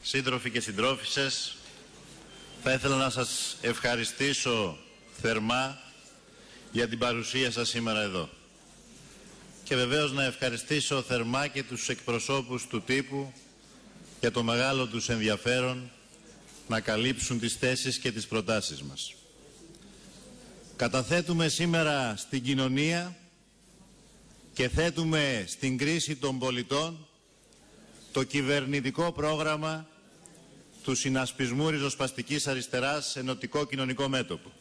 Σύντροφοι και συντρόφισσες, θα ήθελα να σας ευχαριστήσω θερμά για την παρουσία σας σήμερα εδώ. Και βεβαίως να ευχαριστήσω θερμά και τους εκπροσώπους του τύπου για το μεγάλο τους ενδιαφέρον να καλύψουν τις θέσεις και τις προτάσεις μας. Καταθέτουμε σήμερα στην κοινωνία και θέτουμε στην κρίση των πολιτών το κυβερνητικό πρόγραμμα του Συνασπισμού Ριζοσπαστικής Αριστεράς Ενωτικό Κοινωνικό Μέτωπο.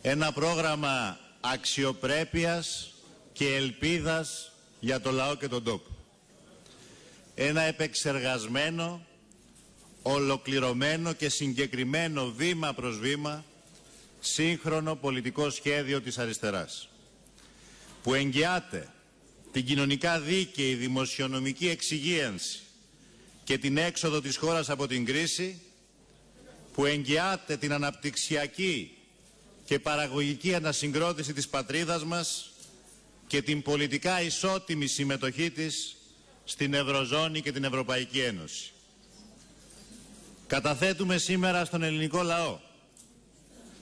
Ένα πρόγραμμα αξιοπρέπειας και ελπίδας για το λαό και τον τόπο. Ένα επεξεργασμένο, ολοκληρωμένο και συγκεκριμένο βήμα προς βήμα σύγχρονο πολιτικό σχέδιο της αριστεράς, που εγγυάται την κοινωνικά δίκαιη δημοσιονομική εξυγίανση και την έξοδο της χώρας από την κρίση, που εγγυάται την αναπτυξιακή και παραγωγική ανασυγκρότηση της πατρίδας μας και την πολιτικά ισότιμη συμμετοχή της στην Ευρωζώνη και την Ευρωπαϊκή Ένωση. Καταθέτουμε σήμερα στον ελληνικό λαό,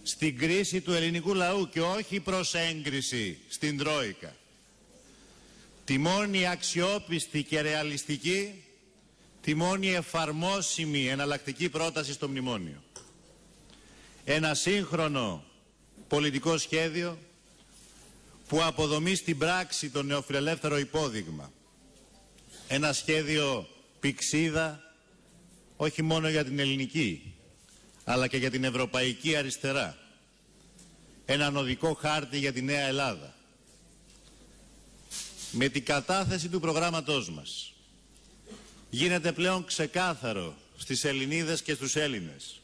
στην κρίση του ελληνικού λαού και όχι προς έγκριση στην Τρόικα, τη μόνη αξιόπιστη και ρεαλιστική, τη μόνη εφαρμόσιμη εναλλακτική πρόταση στο μνημόνιο. Ένα σύγχρονο πολιτικό σχέδιο που αποδομεί στην πράξη το νεοφιλελεύθερο υπόδειγμα. Ένα σχέδιο πηξίδα όχι μόνο για την ελληνική, αλλά και για την ευρωπαϊκή αριστερά. Έναν οδικό χάρτη για τη Νέα Ελλάδα. Με την κατάθεση του προγράμματός μας γίνεται πλέον ξεκάθαρο στις Ελληνίδες και στους Έλληνες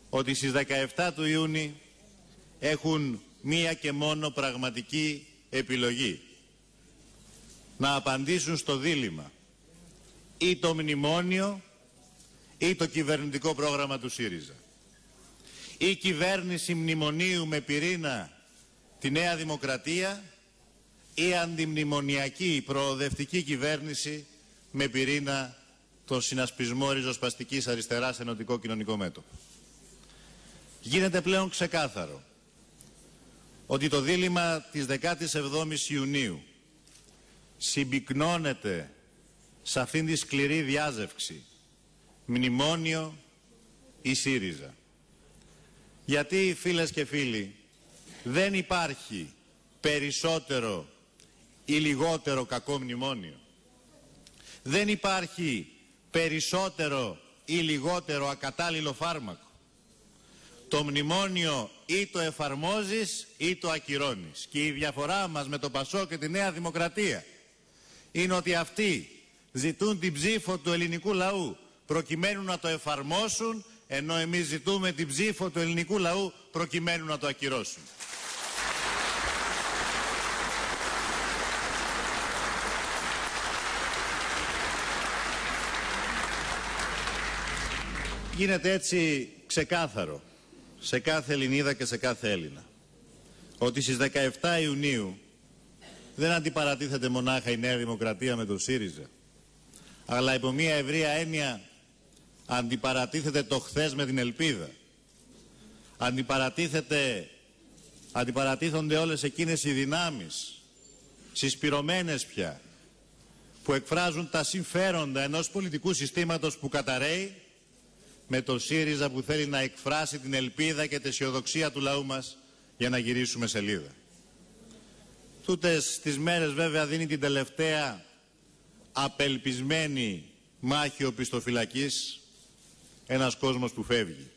ότι στις 17 του Ιούνιου έχουν μία και μόνο πραγματική επιλογή: να απαντήσουν στο δίλημμα ή το μνημόνιο ή το κυβερνητικό πρόγραμμα του ΣΥΡΙΖΑ. Ή κυβέρνηση μνημονίου με πυρήνα τη Νέα Δημοκρατία ή αντιμνημονιακή προοδευτική κυβέρνηση με πυρήνα τον Συνασπισμό Ριζοσπαστικής Αριστεράς Ενωτικό Κοινωνικό Μέτωπο. Γίνεται πλέον ξεκάθαρο ότι το δίλημμα της 17ης Ιουνίου συμπυκνώνεται σε αυτήν τη σκληρή διάζευξη μνημόνιο ή ΣΥΡΙΖΑ. Γιατί, φίλες και φίλοι, δεν υπάρχει περισσότερο ή λιγότερο κακό μνημόνιο. Δεν υπάρχει περισσότερο ή λιγότερο ακατάλληλο φάρμακο. Το μνημόνιο ή το εφαρμόζεις ή το ακυρώνεις. Και η διαφορά μας με το ΠΑΣΟΚ και τη Νέα Δημοκρατία είναι ότι αυτοί ζητούν την ψήφο του ελληνικού λαού προκειμένου να το εφαρμόσουν, ενώ εμείς ζητούμε την ψήφο του ελληνικού λαού προκειμένου να το ακυρώσουν. Γίνεται έτσι ξεκάθαρο σε κάθε Ελληνίδα και σε κάθε Έλληνα ότι στις 17 Ιουνίου δεν αντιπαρατίθεται μονάχα η Νέα Δημοκρατία με το ΣΥΡΙΖΑ, αλλά υπό μια ευρεία έννοια αντιπαρατίθεται το χθες με την ελπίδα. Αντιπαρατίθονται όλες εκείνες οι δυνάμεις, συσπυρωμένες πια, που εκφράζουν τα συμφέροντα ενός πολιτικού συστήματος που καταραίει, με το ΣΥΡΙΖΑ που θέλει να εκφράσει την ελπίδα και τη αισιοδοξία του λαού μας για να γυρίσουμε σελίδα. Τούτες τις μέρες βέβαια δίνει την τελευταία απελπισμένη μάχη οπισθοφυλακής ένας κόσμος που φεύγει.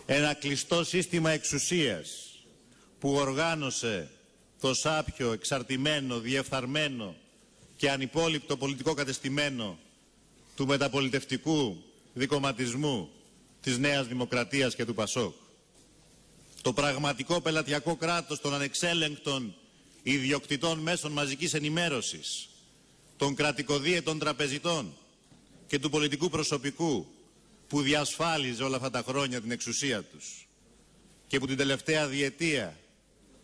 Ένα κλειστό σύστημα εξουσίας που οργάνωσε το σάπιο, εξαρτημένο, διεφθαρμένο και ανυπόληπτο πολιτικό κατεστημένο του μεταπολιτευτικού δικομματισμού της Νέας Δημοκρατίας και του ΠΑΣΟΚ. Το πραγματικό πελατειακό κράτος των ανεξέλεγκτων ιδιοκτητών μέσων μαζικής ενημέρωσης, των κρατικοδίαιτων τραπεζιτών και του πολιτικού προσωπικού που διασφάλιζε όλα αυτά τα χρόνια την εξουσία τους και που την τελευταία διετία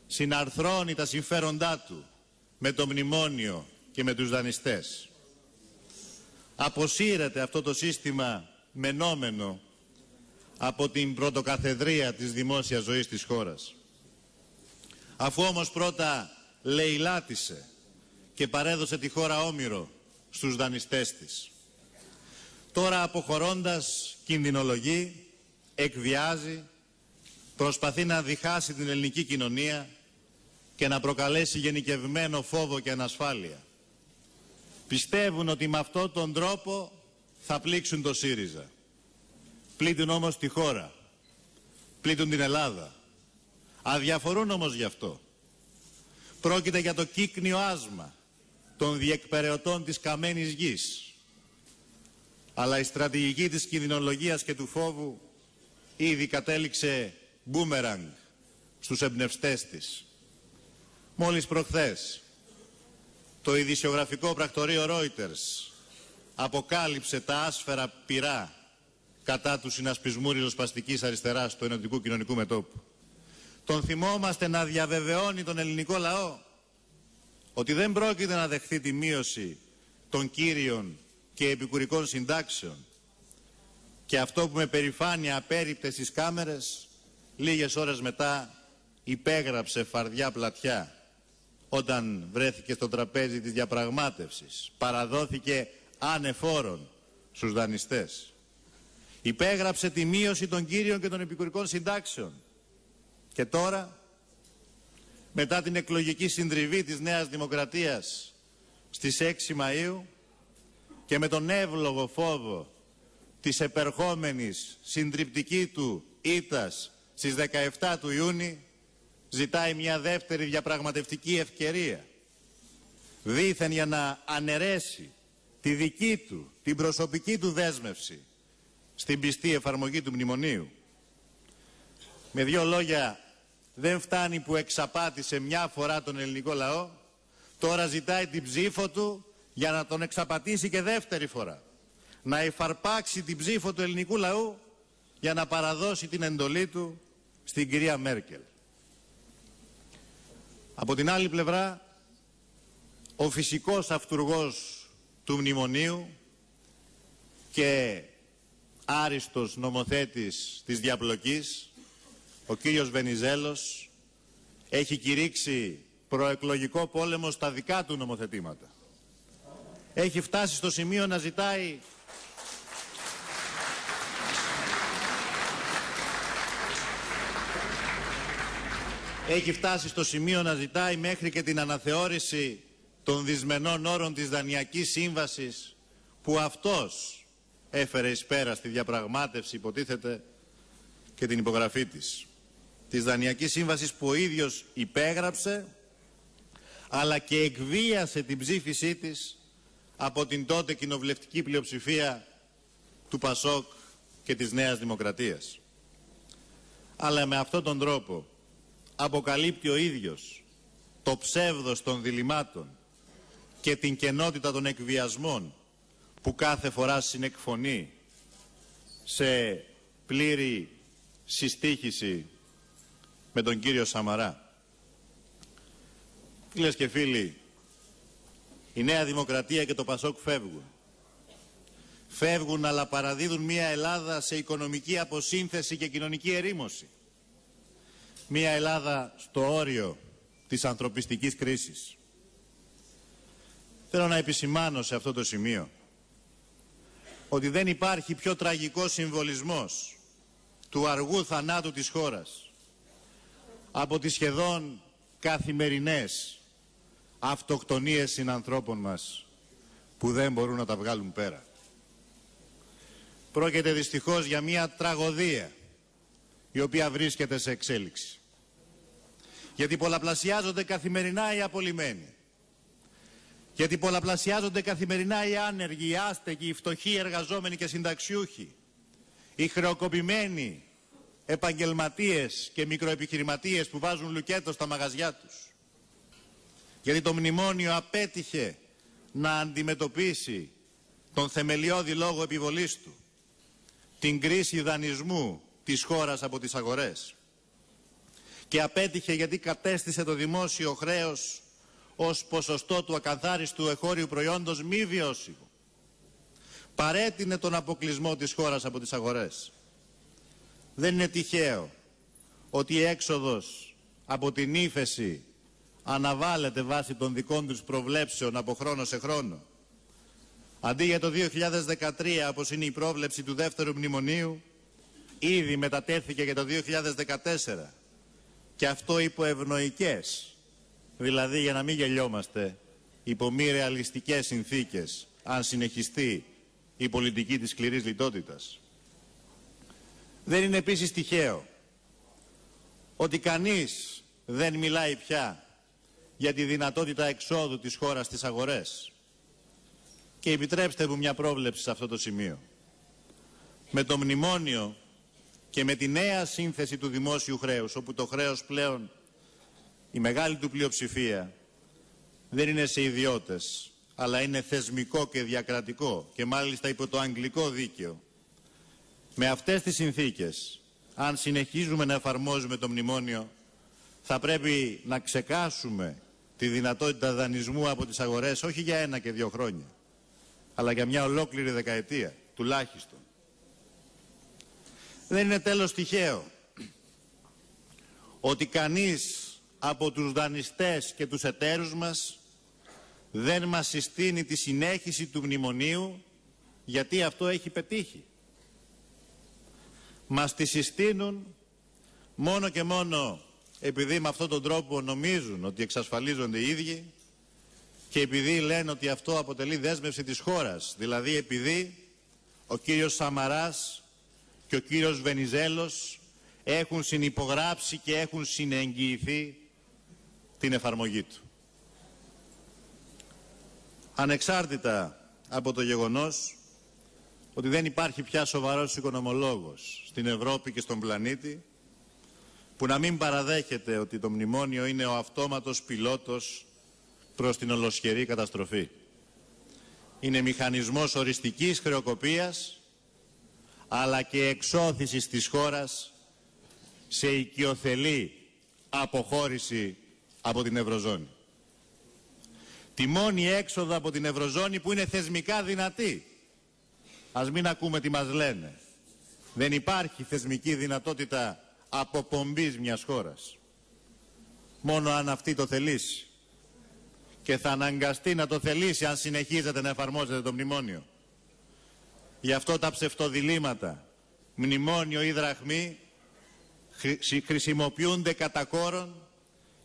συναρθρώνει τα συμφέροντά του με το μνημόνιο και με τους δανειστές. αποσύρεται αυτό το σύστημα μενόμενο από την πρωτοκαθεδρία της δημόσιας ζωής της χώρας. Αφού όμως πρώτα λαιλάτισε και παρέδωσε τη χώρα όμηρο στους δανειστές της, τώρα αποχωρώντας κινδυνολογεί, εκβιάζει, προσπαθεί να διχάσει την ελληνική κοινωνία και να προκαλέσει γενικευμένο φόβο και ανασφάλεια. Πιστεύουν ότι με αυτόν τον τρόπο θα πλήξουν το ΣΥΡΙΖΑ. Πλήττουν όμως τη χώρα, πλήττουν την Ελλάδα. Αδιαφορούν όμως γι' αυτό. Πρόκειται για το κύκνιο άσμα των διεκπεραιωτών της καμένης γης. Αλλά η στρατηγική της κινδυνολογίας και του φόβου ήδη κατέληξε μπούμεραγκ στους εμπνευστές της. Μόλις προχθές το ειδησιογραφικό πρακτορείο Reuters αποκάλυψε τα άσφαιρα πυρά κατά του συνασπισμού ριζοσπαστικής αριστεράς του Ενωτικού Κοινωνικού Μετώπου. Τον θυμόμαστε να διαβεβαιώνει τον ελληνικό λαό ότι δεν πρόκειται να δεχθεί τη μείωση των κύριων και επικουρικών συντάξεων, και αυτό που με περηφάνεια απέρριπτε στις κάμερες, λίγες ώρες μετά υπέγραψε φαρδιά πλατιά όταν βρέθηκε στο τραπέζι της διαπραγμάτευσης, παραδόθηκε ανεφόρον στους δανειστές. Υπέγραψε τη μείωση των κύριων και των επικουρικών συντάξεων. Και τώρα, μετά την εκλογική συντριβή της Νέας Δημοκρατίας στις 6 Μαΐου και με τον εύλογο φόβο της επερχόμενης συντριπτική του ήττας στις 17 του Ιούνιου, ζητάει μια δεύτερη διαπραγματευτική ευκαιρία, δήθεν για να αναιρέσει τη δική του, την προσωπική του δέσμευση στην πιστή εφαρμογή του μνημονίου. Με δύο λόγια, δεν φτάνει που εξαπάτησε μια φορά τον ελληνικό λαό, τώρα ζητάει την ψήφο του για να τον εξαπατήσει και δεύτερη φορά. Να εφαρπάξει την ψήφο του ελληνικού λαού για να παραδώσει την εντολή του στην κυρία Μέρκελ. Από την άλλη πλευρά, ο φυσικός αυτουργός του μνημονίου και άριστος νομοθέτης της διαπλοκής, ο κύριος Βενιζέλος, έχει κηρύξει προεκλογικό πόλεμο στα δικά του νομοθετήματα. Έχει φτάσει στο σημείο να ζητάει μέχρι και την αναθεώρηση των δυσμενών όρων της Δανειακής Σύμβασης που αυτός έφερε εις πέρα στη διαπραγμάτευση, υποτίθεται, και την υπογραφή της. Της Δανειακής Σύμβασης που ο ίδιος υπέγραψε, αλλά και εκβίασε την ψήφισή της από την τότε κοινοβουλευτική πλειοψηφία του ΠΑΣΟΚ και της Νέας Δημοκρατίας. Αλλά με αυτόν τον τρόπο αποκαλύπτει ο ίδιος το ψεύδος των διλημάτων και την κενότητα των εκβιασμών που κάθε φορά συνεκφωνεί σε πλήρη συστοίχηση με τον κύριο Σαμαρά. Φίλες και φίλοι, η Νέα Δημοκρατία και το ΠΑΣΟΚ φεύγουν. Φεύγουν, αλλά παραδίδουν μια Ελλάδα σε οικονομική αποσύνθεση και κοινωνική ερήμωση. Μια Ελλάδα στο όριο της ανθρωπιστικής κρίσης. Θέλω να επισημάνω σε αυτό το σημείο ότι δεν υπάρχει πιο τραγικός συμβολισμός του αργού θανάτου της χώρας από τις σχεδόν καθημερινές αυτοκτονίες συνανθρώπων μας που δεν μπορούν να τα βγάλουν πέρα. Πρόκειται δυστυχώς για μια τραγωδία η οποία βρίσκεται σε εξέλιξη. Γιατί πολλαπλασιάζονται καθημερινά οι απολυμμένοι. Γιατί πολλαπλασιάζονται καθημερινά οι άνεργοι, οι άστεγοι, οι φτωχοί, οι εργαζόμενοι και συνταξιούχοι. Οι χρεοκοπημένοι επαγγελματίες και μικροεπιχειρηματίες που βάζουν λουκέτο στα μαγαζιά τους. Γιατί το μνημόνιο απέτυχε να αντιμετωπίσει τον θεμελιώδη λόγο επιβολής του, την κρίση δανεισμού της χώρας από τις αγορές. Και απέτυχε γιατί κατέστησε το δημόσιο χρέος ως ποσοστό του ακαθάριστου εχώριου προϊόντος μη βιώσιμο. παρέτεινε τον αποκλεισμό της χώρας από τις αγορές. Δεν είναι τυχαίο ότι η έξοδος από την ύφεση αναβάλλεται βάσει των δικών τους προβλέψεων από χρόνο σε χρόνο. Αντί για το 2013, όπως είναι η πρόβλεψη του δεύτερου μνημονίου, ήδη μετατέθηκε για το 2014. Και αυτό υπό ευνοϊκές, δηλαδή για να μην γελιόμαστε, υπό μη ρεαλιστικές συνθήκες, αν συνεχιστεί η πολιτική της σκληρής λιτότητας. Δεν είναι επίσης τυχαίο ότι κανείς δεν μιλάει πια για τη δυνατότητα εξόδου της χώρας στις αγορές. Και επιτρέψτε μου μια πρόβλεψη σε αυτό το σημείο. Με το μνημόνιο και με τη νέα σύνθεση του δημόσιου χρέους, όπου το χρέος πλέον, η μεγάλη του πλειοψηφία, δεν είναι σε ιδιώτες, αλλά είναι θεσμικό και διακρατικό και μάλιστα υπό το αγγλικό δίκαιο. Με αυτές τις συνθήκες, αν συνεχίζουμε να εφαρμόζουμε το μνημόνιο, θα πρέπει να ξεκάσουμε τη δυνατότητα δανεισμού από τις αγορές, όχι για 1 και 2 χρόνια, αλλά για μια ολόκληρη δεκαετία, τουλάχιστον. Δεν είναι τέλος τυχαίο ότι κανείς από τους δανειστές και τους εταίρους μας δεν μας συστήνει τη συνέχιση του μνημονίου, γιατί αυτό έχει πετύχει. Μας τη συστήνουν μόνο και μόνο επειδή με αυτόν τον τρόπο νομίζουν ότι εξασφαλίζονται οι ίδιοι και επειδή λένε ότι αυτό αποτελεί δέσμευση της χώρας, δηλαδή επειδή ο κύριος Σαμαράς και ο κύριος Βενιζέλος έχουν συνυπογράψει και έχουν συνεγγυηθεί την εφαρμογή του. Ανεξάρτητα από το γεγονός ότι δεν υπάρχει πια σοβαρός οικονομολόγος στην Ευρώπη και στον πλανήτη που να μην παραδέχεται ότι το μνημόνιο είναι ο αυτόματος πιλότος προς την ολοσχερή καταστροφή. Είναι μηχανισμός οριστικής χρεοκοπίας αλλά και εξώθησης της χώρας σε οικειοθελή αποχώρηση από την Ευρωζώνη. Τη μόνη έξοδο από την Ευρωζώνη που είναι θεσμικά δυνατή. Ας μην ακούμε τι μας λένε. Δεν υπάρχει θεσμική δυνατότητα αποπομπής μιας χώρας. Μόνο αν αυτή το θελήσει. Και θα αναγκαστεί να το θελήσει αν συνεχίζεται να εφαρμόζεται το μνημόνιο. Γι' αυτό τα ψευτοδιλήμματα, μνημόνιο ή δραχμή, χρησιμοποιούνται κατά κόρον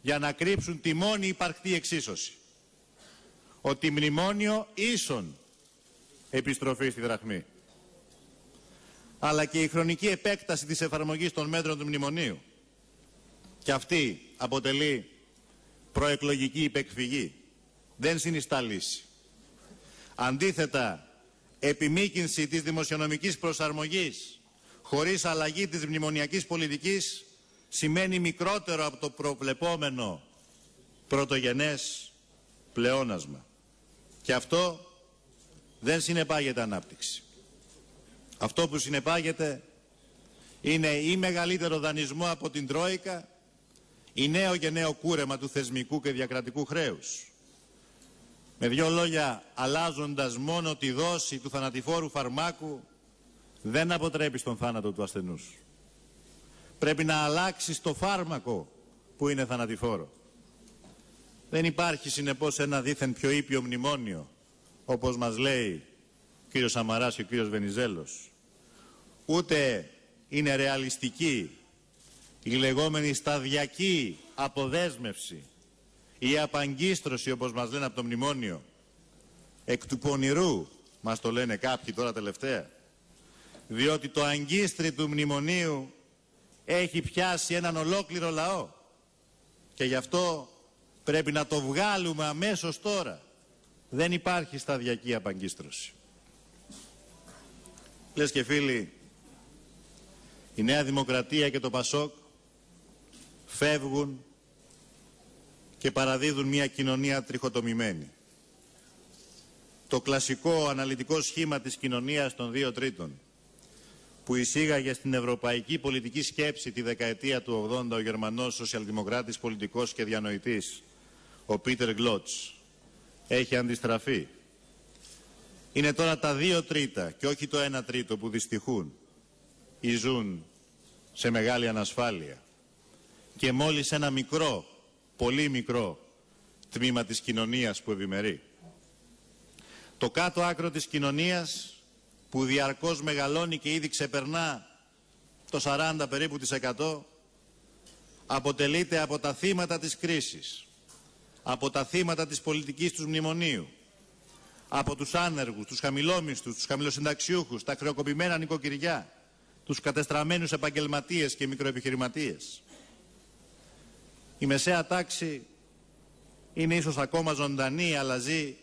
για να κρύψουν τη μόνη υπαρκτή εξίσωση. Ότι μνημόνιο ίσον επιστροφή στη δραχμή. Αλλά και η χρονική επέκταση της εφαρμογής των μέτρων του μνημονίου. Και αυτή αποτελεί προεκλογική υπεκφυγή. Δεν συνιστά λύση. Αντίθετα, επιμήκυνση της δημοσιονομικής προσαρμογής χωρίς αλλαγή της μνημονιακής πολιτικής σημαίνει μικρότερο από το προβλεπόμενο πρωτογενές πλεόνασμα. Και αυτό δεν συνεπάγεται ανάπτυξη. Αυτό που συνεπάγεται είναι ή μεγαλύτερο δανεισμό από την Τρόικα ή νέο και νέο κούρεμα του θεσμικού και διακρατικού χρέους. Με δύο λόγια, αλλάζοντας μόνο τη δόση του θανατηφόρου φαρμάκου, δεν αποτρέπεις τον θάνατο του ασθενούς. Πρέπει να αλλάξεις το φάρμακο που είναι θανατηφόρο. Δεν υπάρχει συνεπώς ένα δήθεν πιο ήπιο μνημόνιο, όπως μας λέει ο κύριος Σαμαράς και ο κύριος Βενιζέλος. Ούτε είναι ρεαλιστική η λεγόμενη σταδιακή αποδέσμευση ή απαγκίστρωση, όπως μας λένε από το μνημόνιο, εκ του πονηρού, μας το λένε κάποιοι τώρα τελευταία, διότι το αγκίστρι του μνημονίου έχει πιάσει έναν ολόκληρο λαό και γι' αυτό πρέπει να το βγάλουμε αμέσως τώρα. Δεν υπάρχει σταδιακή απαγκίστρωση. Λες και φίλοι, η Νέα Δημοκρατία και το Πασόκ φεύγουν και παραδίδουν μια κοινωνία τριχοτομημένη. Το κλασικό αναλυτικό σχήμα της κοινωνίας των 2 τρίτων που εισήγαγε στην ευρωπαϊκή πολιτική σκέψη τη δεκαετία του 80 ο Γερμανός σοσιαλδημοκράτης πολιτικός και διανοητής, ο Πίτερ Γκλότς, έχει αντιστραφεί. Είναι τώρα τα 2/3 και όχι το 1/3 που δυστυχούν ή ζουν σε μεγάλη ανασφάλεια. Και μόλις ένα μικρό, πολύ μικρό τμήμα της κοινωνίας που ευημερεί. Το κάτω άκρο της κοινωνίας που διαρκώς μεγαλώνει και ήδη ξεπερνά το 40 περίπου της 100, αποτελείται από τα θύματα της κρίσης, από τα θύματα της πολιτικής του μνημονίου, από τους άνεργους, τους χαμηλόμισθους, τους χαμηλοσυνταξιούχους, τα χρεοκοπημένα νοικοκυριά, τους κατεστραμμένους επαγγελματίες και μικροεπιχειρηματίες. Η μεσαία τάξη είναι ίσως ακόμα ζωντανή, αλλά ζει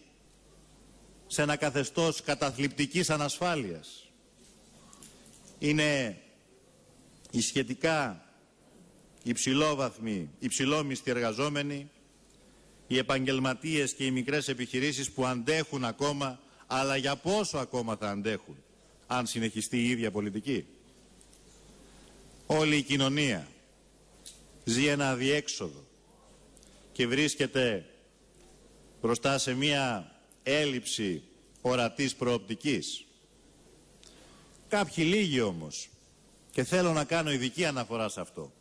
σε ένα καθεστώς καταθλιπτικής ανασφάλειας. Είναι οι σχετικά υψηλόβαθμοι, υψηλόμισθοι εργαζόμενοι, οι επαγγελματίες και οι μικρές επιχειρήσεις που αντέχουν ακόμα, αλλά για πόσο ακόμα θα αντέχουν, αν συνεχιστεί η ίδια πολιτική. Όλη η κοινωνία ζει ένα αδιέξοδο και βρίσκεται μπροστά σε μία έλλειψη ορατής προοπτικής. Κάποιοι λίγοι όμως, και θέλω να κάνω ειδική αναφορά σε αυτό,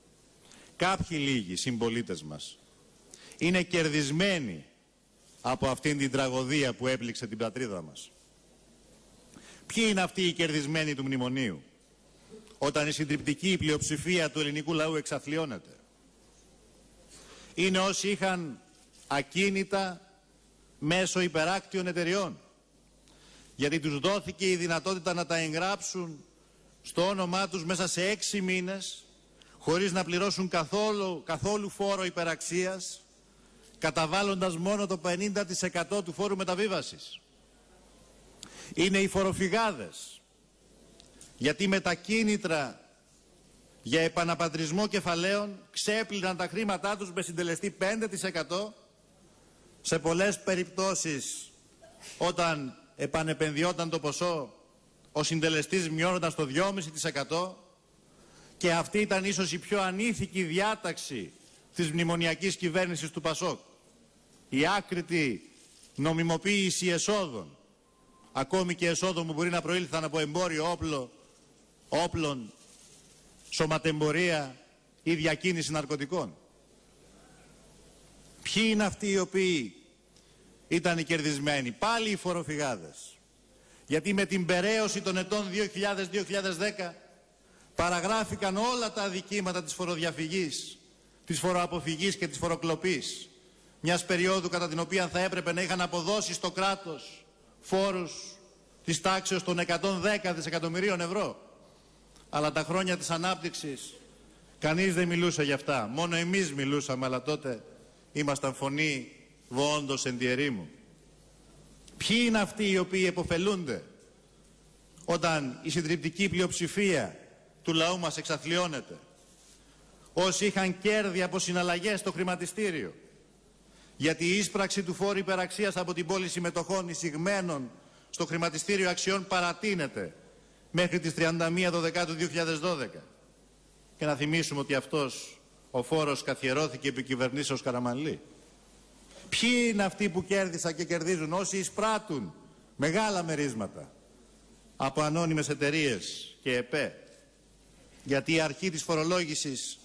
κάποιοι λίγοι συμπολίτες μας είναι κερδισμένοι από αυτήν την τραγωδία που έπληξε την πατρίδα μας. Ποιοι είναι αυτοί οι κερδισμένοι του μνημονίου, όταν η συντριπτική πλειοψηφία του ελληνικού λαού εξαθλιώνεται? Είναι όσοι είχαν ακίνητα μέσω υπεράκτιων εταιριών, γιατί τους δόθηκε η δυνατότητα να τα εγγράψουν στο όνομά τους μέσα σε 6 μήνες, χωρίς να πληρώσουν καθόλου φόρο υπεραξίας, καταβάλλοντας μόνο το 50% του φόρου μεταβίβασης. Είναι οι φοροφυγάδες, γιατί με τα κίνητρα για επαναπατρισμό κεφαλαίων ξέπλυναν τα χρήματά τους με συντελεστή 5%, σε πολλές περιπτώσεις όταν επανεπενδυόταν το ποσό ο συντελεστής μειώνονταν στο 2,5%, και αυτή ήταν ίσως η πιο ανήθικη διάταξη της μνημονιακής κυβέρνησης του ΠΑΣΟΚ. Η άκρητη νομιμοποίηση εσόδων, ακόμη και εσόδων που μπορεί να προήλθαν από εμπόριο όπλων, σωματεμπορία ή διακίνηση ναρκωτικών. Ποιοι είναι αυτοί οι οποίοι ήταν οι κερδισμένοι? Πάλι οι φοροφυγάδες. Γιατί με την περαίωση των ετών 2000-2010 παραγράφηκαν όλα τα αδικήματα της φοροδιαφυγής, της φοροαποφυγής και της φοροκλοπής, μιας περίοδου κατά την οποία θα έπρεπε να είχαν αποδώσει στο κράτος φόρους της τάξεως των 110 δισεκατομμυρίων ευρώ. Αλλά τα χρόνια της ανάπτυξης κανείς δεν μιλούσε για αυτά. Μόνο εμείς μιλούσαμε, αλλά τότε ήμασταν φωνή βοόντος εν τη ερήμου. Ποιοι είναι αυτοί οι οποίοι επωφελούνται όταν η συντριπτική πλειοψηφία του λαού μας εξαθλιώνεται? Όσοι είχαν κέρδη από συναλλαγές στο χρηματιστήριο, γιατί η ίσπραξη του φόρου υπεραξίας από την πώληση μετοχών εισηγμένων στο χρηματιστήριο αξιών παρατείνεται μέχρι τις 31 Δεκάτου 2012. Και να θυμίσουμε ότι αυτός ο φόρος καθιερώθηκε επί κυβερνήσεως Καραμανλή. Ποιοι είναι αυτοί που κέρδισαν και κερδίζουν? Όσοι εισπράττουν μεγάλα μερίσματα από ανώνυμες εταιρείες και ΕΠΕ. Γιατί η αρχή της φορολόγησης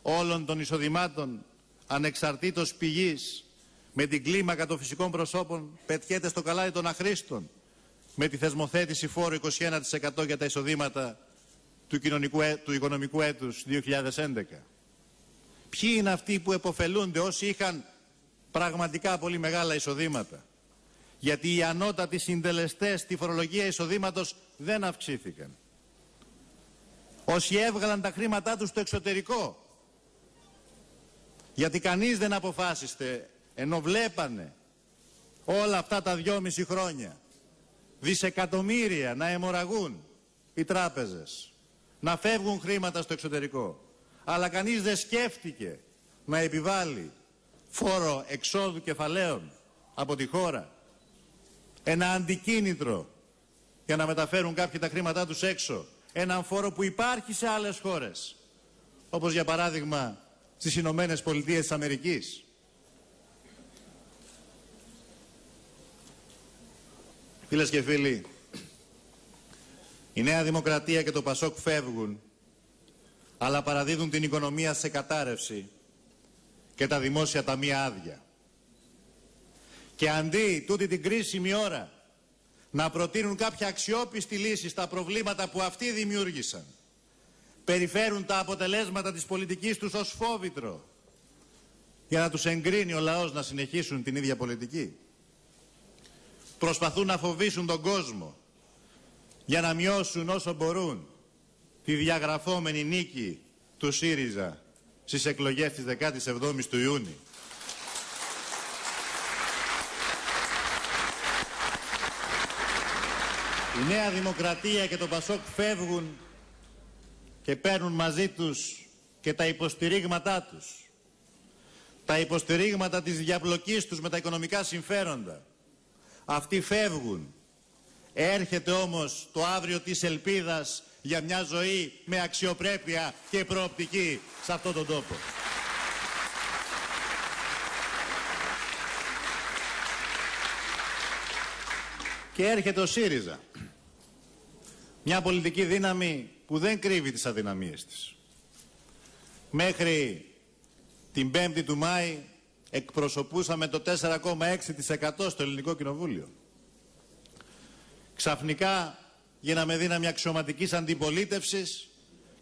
όλων των εισοδημάτων, ανεξαρτήτως πηγής, με την κλίμακα των φυσικών προσώπων, πετιέται στο καλάθι των αχρήστων, με τη θεσμοθέτηση φόρου 21% για τα εισοδήματα του οικονομικού έτους 2011. Ποιοι είναι αυτοί που επωφελούνται? Όσοι είχαν πραγματικά πολύ μεγάλα εισοδήματα. Γιατί οι ανώτατοι συντελεστές στη φορολογία εισοδήματος δεν αυξήθηκαν. Όσοι έβγαλαν τα χρήματά τους στο εξωτερικό. Γιατί κανείς δεν αποφάσιστε, ενώ βλέπανε όλα αυτά τα 2,5 χρόνια δισεκατομμύρια να αιμορραγούν οι τράπεζες, να φεύγουν χρήματα στο εξωτερικό. Αλλά κανείς δεν σκέφτηκε να επιβάλλει φόρο εξόδου κεφαλαίων από τη χώρα, ένα αντικίνητρο για να μεταφέρουν κάποιοι τα χρήματά τους έξω, έναν φόρο που υπάρχει σε άλλες χώρες, όπως για παράδειγμα στις Ηνωμένες Πολιτείες της Αμερικής. Φίλες και φίλοι, η Νέα Δημοκρατία και το Πασόκ φεύγουν, αλλά παραδίδουν την οικονομία σε κατάρρευση και τα δημόσια ταμεία άδεια. Και αντί τούτη την κρίσιμη ώρα να προτείνουν κάποια αξιόπιστη λύση στα προβλήματα που αυτοί δημιούργησαν, περιφέρουν τα αποτελέσματα της πολιτικής τους ως φόβητρο για να τους εγκρίνει ο λαός να συνεχίσουν την ίδια πολιτική. Προσπαθούν να φοβήσουν τον κόσμο για να μειώσουν όσο μπορούν τη διαγραφόμενη νίκη του ΣΥΡΙΖΑ στις εκλογές της 17ης του Ιούνιου. Η Νέα Δημοκρατία και το Πασόκ φεύγουν και παίρνουν μαζί τους και τα υποστηρίγματά τους. Τα υποστηρίγματα της διαπλοκής τους με τα οικονομικά συμφέροντα. Αυτοί φεύγουν. Έρχεται όμως το αύριο της ελπίδας για μια ζωή με αξιοπρέπεια και προοπτική σε αυτόν τον τόπο. Και έρχεται ο ΣΥΡΙΖΑ. Μια πολιτική δύναμη που δεν κρύβει τις αδυναμίες της. Μέχρι την 5η του Μάη εκπροσωπούσαμε το 4,6% στο Ελληνικό Κοινοβούλιο. Ξαφνικά γίναμε δύναμη αξιωματικής αντιπολίτευσης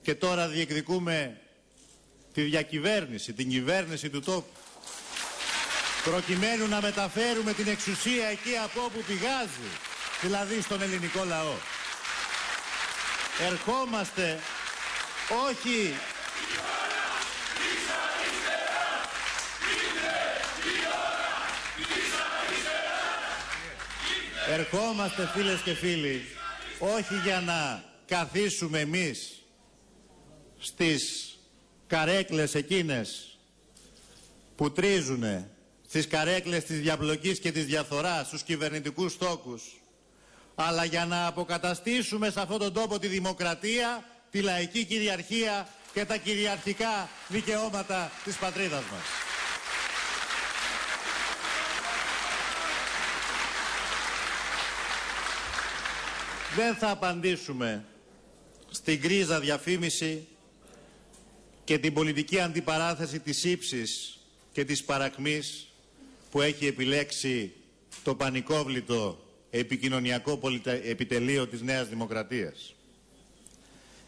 και τώρα διεκδικούμε τη διακυβέρνηση, την κυβέρνηση του τόπου. Προκειμένου να μεταφέρουμε την εξουσία εκεί από όπου πηγάζει, δηλαδή στον ελληνικό λαό. Ερχόμαστε όχι... Ερχόμαστε, φίλες και φίλοι, όχι για να καθίσουμε εμείς στις καρέκλες εκείνες που τρίζουνε, στις καρέκλες της διαπλοκής και της διαφθοράς, στους κυβερνητικούς στόχους, αλλά για να αποκαταστήσουμε σε αυτόν τον τόπο τη δημοκρατία, τη λαϊκή κυριαρχία και τα κυριαρχικά δικαιώματα της πατρίδας μας. Δεν θα απαντήσουμε στην γκρίζα διαφήμιση και την πολιτική αντιπαράθεση της ύψης και της παρακμής που έχει επιλέξει το πανικόβλητο επικοινωνιακό επιτελείο της Νέας Δημοκρατίας.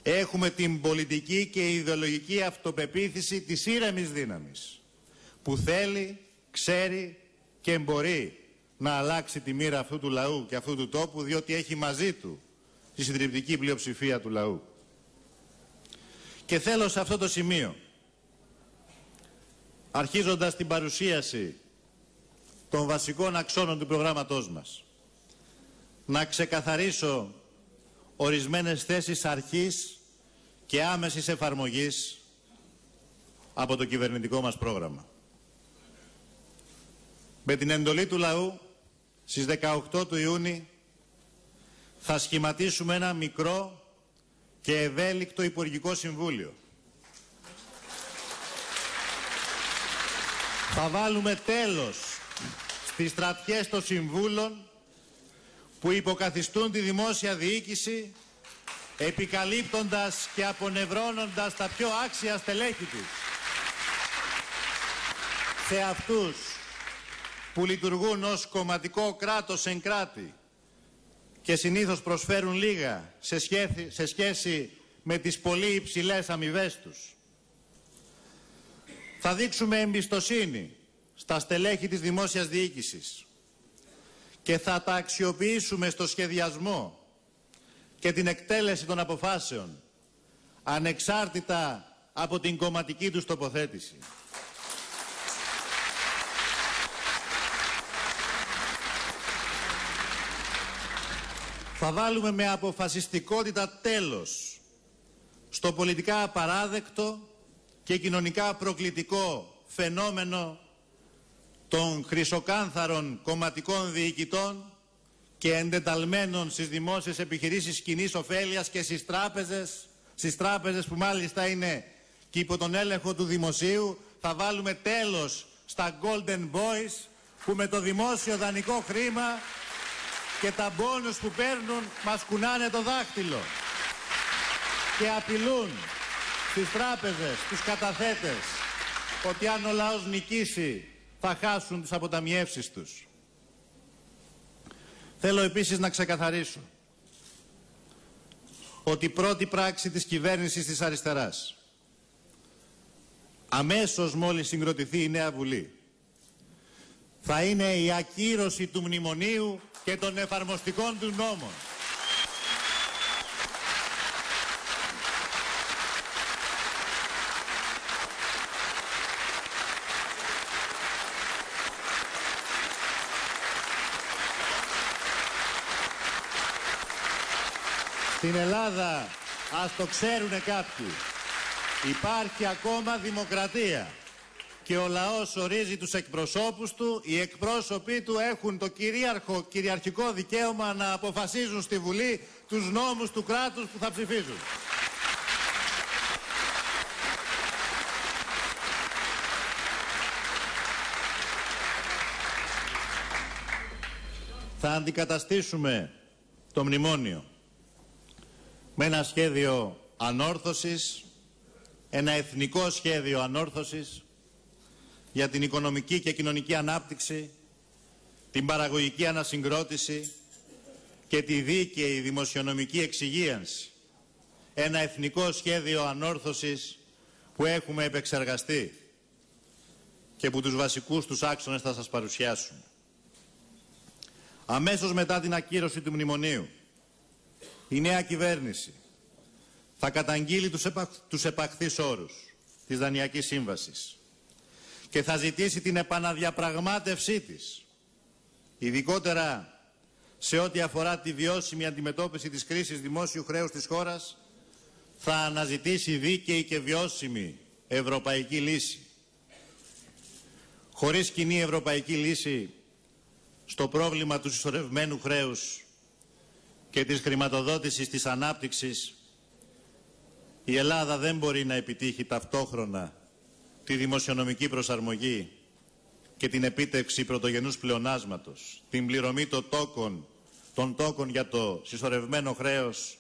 Έχουμε την πολιτική και ιδεολογική αυτοπεποίθηση της ήρεμης δύναμης που θέλει, ξέρει και μπορεί να αλλάξει τη μοίρα αυτού του λαού και αυτού του τόπου, διότι έχει μαζί του τη συντριπτική πλειοψηφία του λαού. Και θέλω σε αυτό το σημείο, αρχίζοντας την παρουσίαση των βασικών αξώνων του προγράμματός μας, να ξεκαθαρίσω ορισμένες θέσεις αρχής και άμεσης εφαρμογής από το κυβερνητικό μας πρόγραμμα. Με την εντολή του λαού, στις 18 του Ιούνιου, θα σχηματίσουμε ένα μικρό και ευέλικτο Υπουργικό Συμβούλιο. Θα βάλουμε τέλος στις στρατιές των συμβούλων που υποκαθιστούν τη δημόσια διοίκηση, επικαλύπτοντας και απονευρώνοντας τα πιο άξια στελέχη της. Σε αυτούς που λειτουργούν ως κομματικό κράτος εν κράτη και συνήθως προσφέρουν λίγα σε σχέση με τις πολύ υψηλές αμοιβές τους. Θα δείξουμε εμπιστοσύνη στα στελέχη της δημόσιας διοίκησης και θα τα αξιοποιήσουμε στο σχεδιασμό και την εκτέλεση των αποφάσεων, ανεξάρτητα από την κομματική τους τοποθέτηση. Θα βάλουμε με αποφασιστικότητα τέλος στο πολιτικά απαράδεκτο και κοινωνικά προκλητικό φαινόμενο των χρυσοκάνθαρων κομματικών διοικητών και εντεταλμένων στις δημόσιες επιχειρήσεις κοινής ωφέλειας και στις τράπεζες που μάλιστα είναι και υπό τον έλεγχο του δημοσίου. Θα βάλουμε τέλος στα Golden Boys που με το δημόσιο δανεικό χρήμα και τα μπόνους που παίρνουν μας κουνάνε το δάχτυλο και απειλούν στις τράπεζες, τους καταθέτες, ότι αν ο λαός νικήσει θα χάσουν τις αποταμιεύσεις τους. Θέλω επίσης να ξεκαθαρίσω ότι η πρώτη πράξη της κυβέρνησης της αριστεράς, αμέσως μόλις συγκροτηθεί η νέα Βουλή, θα είναι η ακύρωση του μνημονίου και των εφαρμοστικών του νόμων. Στην Ελλάδα, ας το ξέρουνε κάποιοι, υπάρχει ακόμα δημοκρατία και ο λαός ορίζει τους εκπροσώπους του, οι εκπρόσωποι του έχουν το κυριαρχικό δικαίωμα να αποφασίζουν στη Βουλή τους νόμους του κράτους που θα ψηφίζουν. Θα αντικαταστήσουμε το μνημόνιο με ένα σχέδιο ανόρθωσης, ένα εθνικό σχέδιο ανόρθωσης για την οικονομική και κοινωνική ανάπτυξη, την παραγωγική ανασυγκρότηση και τη δίκαιη δημοσιονομική εξυγίανση. Ένα εθνικό σχέδιο ανόρθωσης που έχουμε επεξεργαστεί και που τους βασικούς τους άξονες θα σας παρουσιάσουμε. Αμέσως μετά την ακύρωση του μνημονίου, η νέα κυβέρνηση θα καταγγείλει τους επαχθείς όρους της Δανειακής Σύμβασης και θα ζητήσει την επαναδιαπραγμάτευσή της, ειδικότερα σε ό,τι αφορά τη βιώσιμη αντιμετώπιση της κρίσης δημόσιου χρέους της χώρας, θα αναζητήσει δίκαιη και βιώσιμη ευρωπαϊκή λύση. Χωρίς κοινή ευρωπαϊκή λύση στο πρόβλημα του συσσωρευμένου χρέους και της χρηματοδότησης της ανάπτυξης, η Ελλάδα δεν μπορεί να επιτύχει ταυτόχρονα τη δημοσιονομική προσαρμογή και την επίτευξη πρωτογενούς πλεονάσματος, την πληρωμή των τόκων για το συσσωρευμένο χρέος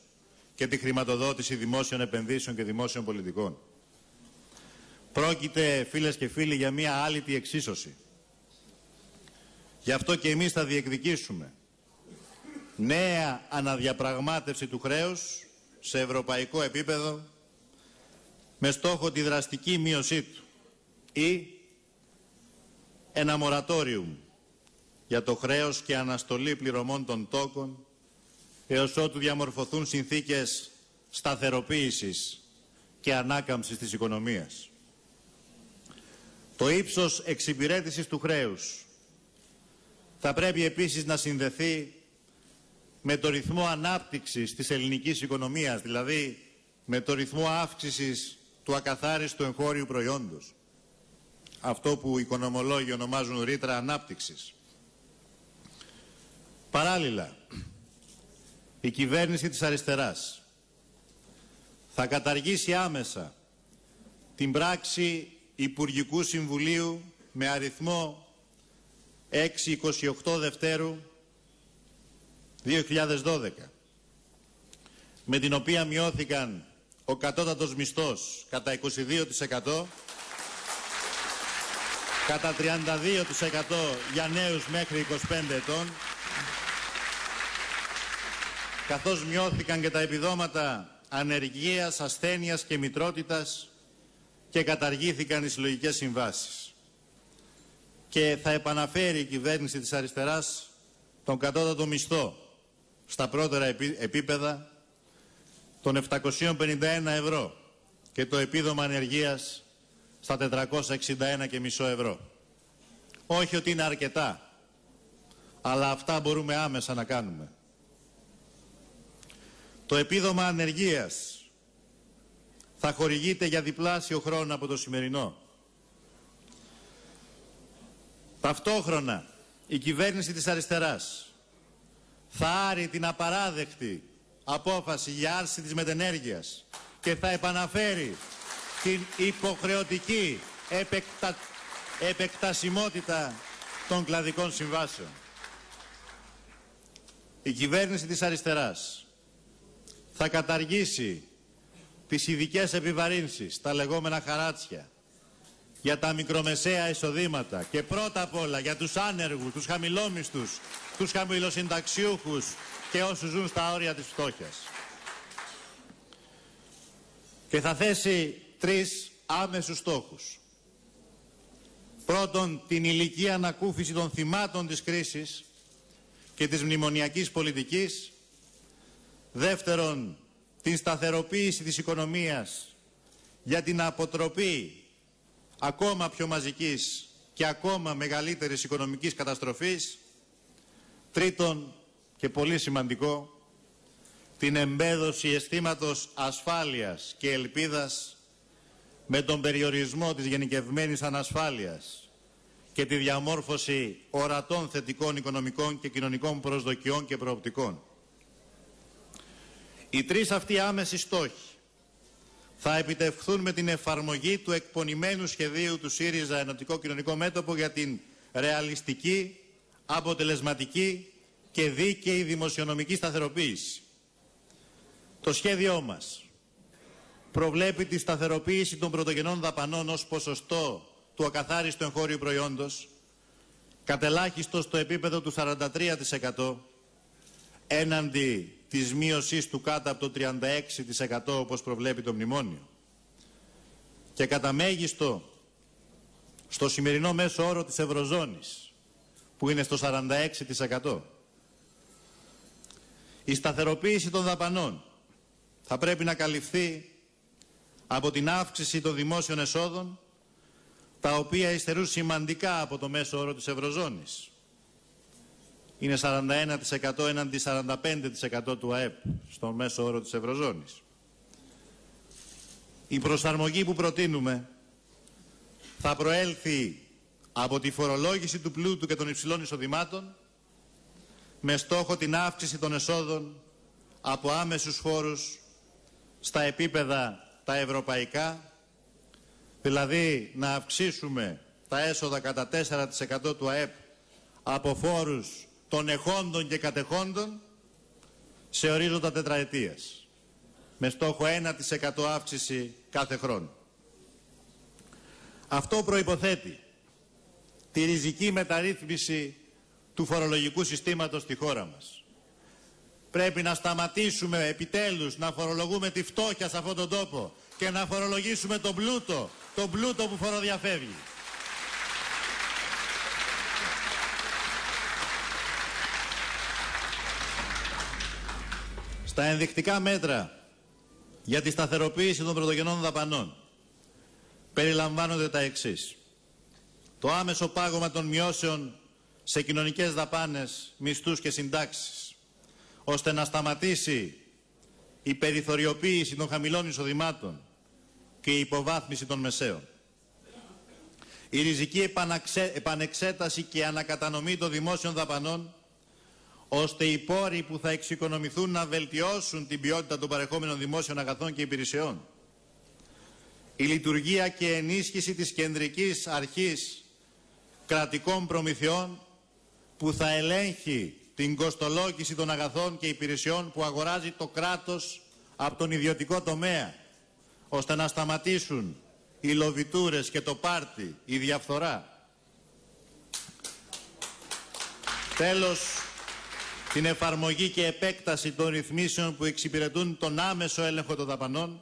και τη χρηματοδότηση δημόσιων επενδύσεων και δημόσιων πολιτικών. Πρόκειται, φίλες και φίλοι, για μια άλυτη εξίσωση. Γι' αυτό και εμείς θα διεκδικήσουμε νέα αναδιαπραγμάτευση του χρέους σε ευρωπαϊκό επίπεδο με στόχο τη δραστική μείωσή του ή ένα μορατόριουμ για το χρέος και αναστολή πληρωμών των τόκων έως ότου διαμορφωθούν συνθήκες σταθεροποίησης και ανάκαμψης της οικονομίας. Το ύψος εξυπηρέτησης του χρέους θα πρέπει επίσης να συνδεθεί με το ρυθμό ανάπτυξης της ελληνικής οικονομίας, δηλαδή με το ρυθμό αύξησης του ακαθάριστου εγχώριου προϊόντος. Αυτό που οι οικονομολόγοι ονομάζουν ρήτρα ανάπτυξης. Παράλληλα, η κυβέρνηση της αριστεράς θα καταργήσει άμεσα την πράξη Υπουργικού Συμβουλίου με αριθμό 628 Δευτέρου 2012, με την οποία μειώθηκαν ο κατώτατος μισθός κατά 22%, κατά 32% για νέους μέχρι 25 ετών, καθώς μειώθηκαν και τα επιδόματα ανεργίας, ασθένειας και μητρότητας και καταργήθηκαν οι συλλογικές συμβάσεις. Και θα επαναφέρει η κυβέρνηση της αριστεράς τον κατώτατο μισθό στα πρώτερα επίπεδα των 751 ευρώ και το επίδομα ανεργίας στα 461,5 ευρώ. Όχι ότι είναι αρκετά, αλλά αυτά μπορούμε άμεσα να κάνουμε. Το επίδομα ανεργίας θα χορηγείται για διπλάσιο χρόνο από το σημερινό. Ταυτόχρονα, η κυβέρνηση της αριστεράς θα άρει την απαράδεκτη απόφαση για άρση της μετενέργειας και θα επαναφέρει την υποχρεωτική επεκτασιμότητα των κλαδικών συμβάσεων. η κυβέρνηση της αριστεράς θα καταργήσει τις ειδικές επιβαρύνσεις, τα λεγόμενα χαράτσια, για τα μικρομεσαία εισοδήματα και πρώτα απ' όλα για τους άνεργους, τους χαμηλόμισθους, τους χαμηλοσυνταξιούχους και όσους ζουν στα όρια της φτώχειας. Και θα θέσει 3 άμεσους στόχους. Πρώτον, την ηλική ανακούφιση των θυμάτων της κρίσης και της μνημονιακής πολιτικής. Δεύτερον, την σταθεροποίηση της οικονομίας για την αποτροπή ακόμα πιο μαζικής και ακόμα μεγαλύτερης οικονομικής καταστροφής. Τρίτον, και πολύ σημαντικό, την εμπέδωση αισθήματος ασφάλειας και ελπίδας με τον περιορισμό της γενικευμένης ανασφάλειας και τη διαμόρφωση ορατών θετικών οικονομικών και κοινωνικών προσδοκιών και προοπτικών. Οι 3 αυτοί άμεσοι στόχοι θα επιτευχθούν με την εφαρμογή του εκπονημένου σχεδίου του ΣΥΡΙΖΑ Ενωτικό Κοινωνικό Μέτωπο για την ρεαλιστική, αποτελεσματική και δίκαιη δημοσιονομική σταθεροποίηση. Το σχέδιό μας προβλέπει τη σταθεροποίηση των πρωτογενών δαπανών ως ποσοστό του ακαθάριστου εγχώριου προϊόντος, κατελάχιστο στο επίπεδο του 43%, έναντι της μείωσης του κάτω από το 36% όπως προβλέπει το μνημόνιο, και κατά μέγιστο στο σημερινό μέσο όρο της Ευρωζώνης, που είναι στο 46%. Η σταθεροποίηση των δαπανών θα πρέπει να καλυφθεί από την αύξηση των δημόσιων εσόδων, τα οποία υστερούν σημαντικά από το μέσο όρο της Ευρωζώνης. Είναι 41% έναντι 45% του ΑΕΠ στο μέσο όρο της Ευρωζώνης. Η προσαρμογή που προτείνουμε θα προέλθει από τη φορολόγηση του πλούτου και των υψηλών εισοδημάτων, με στόχο την αύξηση των εσόδων από άμεσους φόρους στα επίπεδα τα ευρωπαϊκά, δηλαδή να αυξήσουμε τα έσοδα κατά 4% του ΑΕΠ από φόρους των εχόντων και κατεχόντων σε ορίζοντα τετραετίας, με στόχο 1% αύξηση κάθε χρόνο. Αυτό προϋποθέτει τη ριζική μεταρρύθμιση του φορολογικού συστήματος στη χώρα μας. Πρέπει να σταματήσουμε επιτέλους να φορολογούμε τη φτώχεια σε αυτόν τον τόπο και να φορολογήσουμε τον πλούτο που φοροδιαφεύγει. Στα ενδεικτικά μέτρα για τη σταθεροποίηση των πρωτογενών δαπανών περιλαμβάνονται τα εξής. Το άμεσο πάγωμα των μειώσεων σε κοινωνικές δαπάνες, μισθούς και συντάξεις, ώστε να σταματήσει η περιθωριοποίηση των χαμηλών εισοδημάτων και η υποβάθμιση των μεσαίων. Η ριζική επανεξέταση και ανακατανομή των δημόσιων δαπανών, ώστε οι πόροι που θα εξοικονομηθούν να βελτιώσουν την ποιότητα των παρεχόμενων δημόσιων αγαθών και υπηρεσιών. Η λειτουργία και ενίσχυση της κεντρικής αρχής κρατικών προμηθειών, που θα ελέγχει την κοστολόγηση των αγαθών και υπηρεσιών που αγοράζει το κράτος από τον ιδιωτικό τομέα, ώστε να σταματήσουν οι λοβιτούρες και το πάρτι, η διαφθορά. Τέλος, την εφαρμογή και επέκταση των ρυθμίσεων που εξυπηρετούν τον άμεσο έλεγχο των δαπανών,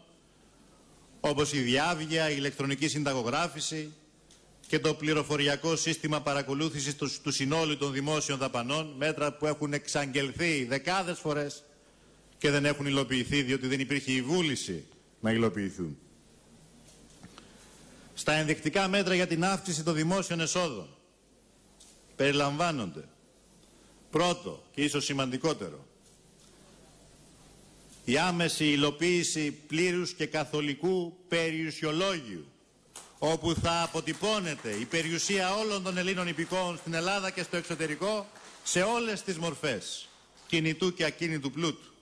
όπως η διάβγεια, η ηλεκτρονική συνταγογράφηση και το πληροφοριακό σύστημα παρακολούθησης του συνόλου των δημόσιων δαπανών, μέτρα που έχουν εξαγγελθεί δεκάδες φορές και δεν έχουν υλοποιηθεί, διότι δεν υπήρχε η βούληση να υλοποιηθούν. Στα ενδεικτικά μέτρα για την αύξηση των δημόσιων εσόδων περιλαμβάνονται, πρώτο και ίσως σημαντικότερο, η άμεση υλοποίηση πλήρους και καθολικού περιουσιολόγιου, όπου θα αποτυπώνεται η περιουσία όλων των Ελλήνων υπηκόων στην Ελλάδα και στο εξωτερικό σε όλες τις μορφές κινητού και ακίνητου πλούτου,